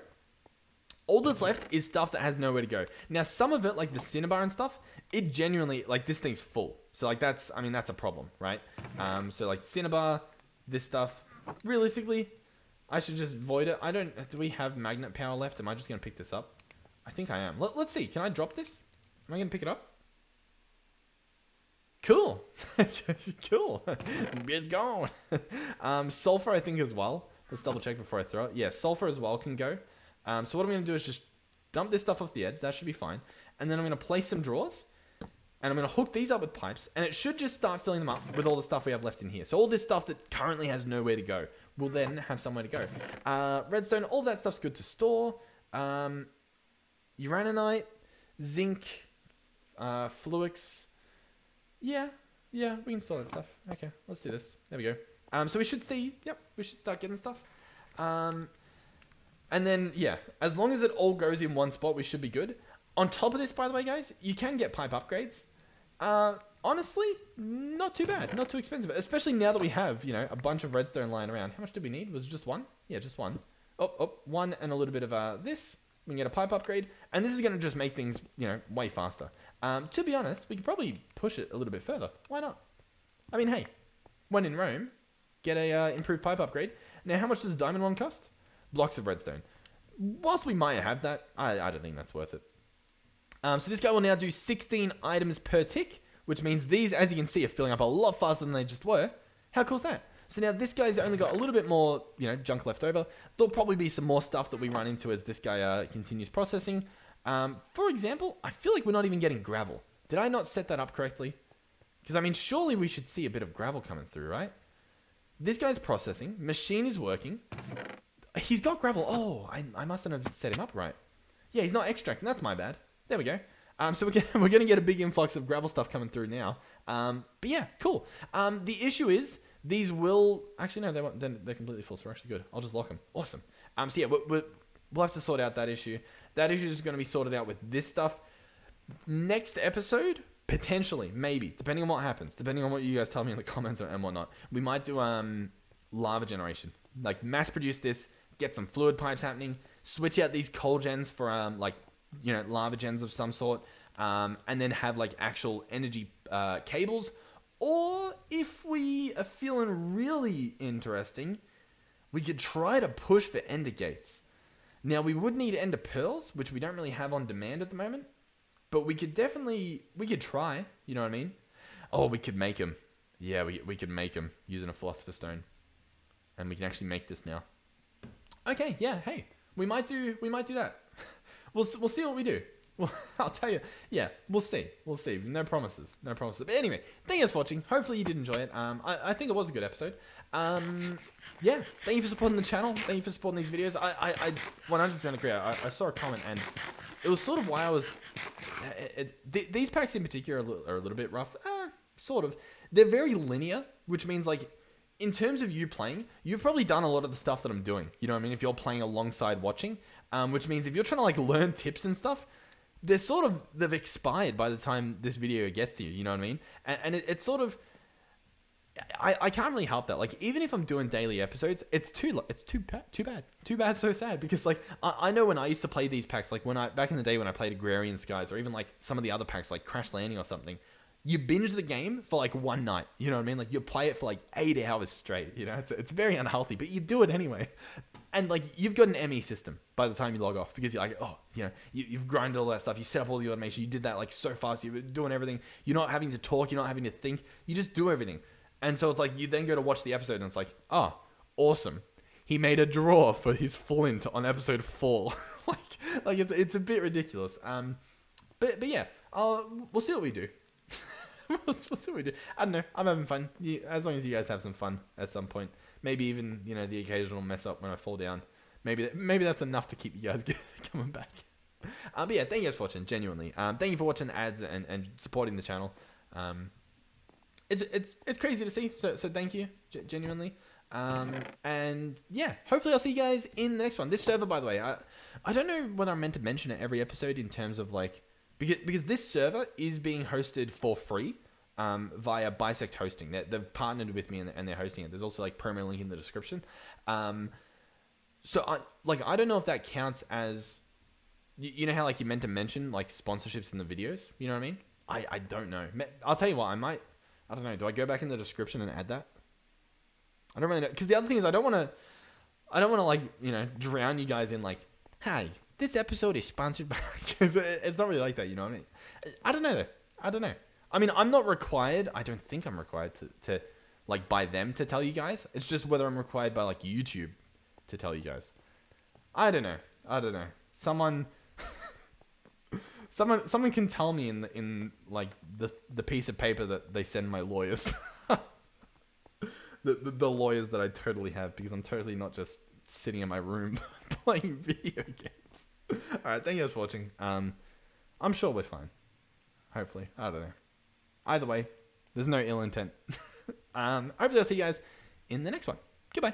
all that's left is stuff that has nowhere to go. Now, some of it, like the cinnabar and stuff, it genuinely, like this thing's full. So, like that's a problem, right? So, like cinnabar, this stuff, realistically, I should just void it. Do we have magnet power left? Am I just going to pick this up? I think I am. Let's see. Can I drop this? Am I going to pick it up? Cool. Cool. It's gone. Sulfur, I think, as well. Let's double check before I throw it. Yeah, sulfur as well can go. So what I'm going to do is just dump this stuff off the edge. That should be fine. And then I'm going to place some drawers. And I'm going to hook these up with pipes. And it should just start filling them up with all the stuff we have left in here. So all this stuff that currently has nowhere to go will then have somewhere to go. Redstone, all that stuff's good to store. Uraninite, zinc, fluix. Yeah, we can store that stuff. Okay, let's do this. There we go. So we should see, we should start getting stuff. And then, yeah, as long as it all goes in one spot, we should be good. On top of this, by the way, guys, you can get pipe upgrades. Honestly, not too bad, not too expensive, especially now that we have, a bunch of redstone lying around. How much did we need? Was it just 1? Yeah, just 1. Oh, 1 and a little bit of this. We can get a pipe upgrade, and this is going to just make things, way faster. To be honest, we could probably push it a little bit further. Why not? I mean, hey, when in Rome, get a improved pipe upgrade. Now, how much does diamond one cost? blocks of redstone. Whilst we might have that, I don't think that's worth it. So this guy will now do 16 items per tick, which means these, as you can see, are filling up a lot faster than they just were. How cool is that? So now this guy's only got a little bit more, junk left over. There'll probably be some more stuff that we run into as this guy continues processing. For example, I feel like we're not even getting gravel. Did I not set that up correctly? Because, I mean, surely we should see a bit of gravel coming through, right? This guy's processing. Machine is working. He's got gravel. Oh, I mustn't have set him up right. Yeah, he's not extracting. That's my bad. There we go. So we're going to get a big influx of gravel stuff coming through now. But yeah, cool. The issue is these will... Actually, no, they won't. They're completely full, so we're actually good. I'll just lock them. Awesome. So yeah, we'll have to sort out that issue. That issue is going to be sorted out with this stuff. Next episode... Potentially, maybe, depending on what happens, depending on what you guys tell me in the comments and whatnot, we might do lava generation, like mass produce this, get some fluid pipes happening, switch out these coal gens for lava gens of some sort, and then have like actual energy cables. Or if we are feeling really interesting, we could try to push for ender gates. Now we would need ender pearls, which we don't really have on demand at the moment. But we could try, you know what I mean? Oh, we could make them. Yeah, we could make them using a philosopher's stone. And we can actually make this now. Okay, yeah, hey. We might do that. We'll see what we do. Well, I'll tell you. Yeah, we'll see. We'll see. No promises. No promises. But anyway, thank you guys for watching. Hopefully you did enjoy it. I think it was a good episode. Yeah, thank you for supporting the channel. Thank you for supporting these videos. I 100% agree. I saw a comment and it was sort of why I was... these packs in particular are a little bit rough. Sort of. They're very linear, which means like... In terms of you playing, you've probably done a lot of the stuff that I'm doing. You know what I mean? If you're playing alongside watching. Which means if you're trying to like learn tips and stuff... They've expired by the time this video gets to you, you know what I mean? And it's sort of, I can't really help that. Like, even if I'm doing daily episodes, it's too bad, so sad. Because like, I know when I used to play these packs, like back in the day when I played Agrarian Skies, or even like some of the other packs, like Crash Landing or something, you binge the game for like one night, you know what I mean? Like, you play it for like 8 hours straight, you know? It's very unhealthy, but you do it anyway. And like, you've got an ME system by the time you log off, because you're like, oh, you know, you've grinded all that stuff, you set up all the automation, you did that like so fast, you're doing everything, you're not having to talk, you're not having to think, you just do everything. And so it's like, you then go to watch the episode and it's like, oh, awesome. He made a drawer for his flint on episode 4. like it's a bit ridiculous. But yeah, we'll see what we do. we'll see what we do. I don't know. I'm having fun. As long as you guys have some fun at some point. Maybe even, you know, the occasional mess up when I fall down. Maybe that's enough to keep you guys coming back. But yeah, thank you guys for watching, genuinely. Thank you for watching the ads and supporting the channel. It's crazy to see, so thank you, genuinely. And yeah, hopefully I'll see you guys in the next one. This server, by the way, I don't know whether I'm meant to mention it every episode in terms of like, because this server is being hosted for free. Via Bisect Hosting. They've partnered with me and they're hosting it. There's also like promo link in the description. So I don't know if that counts as, you know how like you meant to mention like sponsorships in the videos. You know what I mean? I don't know. I'll tell you what. I don't know. Do I go back in the description and add that? I don't really know. Because the other thing is I don't want to like, you know, drown you guys in like, hey, this episode is sponsored by, because it's not really like that. You know what I mean? I don't know though. I don't know. I mean, I'm not required. I don't think I'm required to like, by them to tell you guys. It's just whether I'm required by, like, YouTube to tell you guys. I don't know. Someone can tell me in like, the piece of paper that they send my lawyers. the lawyers that I totally have, because I'm totally not just sitting in my room playing video games. Alright, thank you guys for watching. I'm sure we're fine. Hopefully. I don't know. Either way, there's no ill intent. Hopefully I'll see you guys in the next one. Goodbye.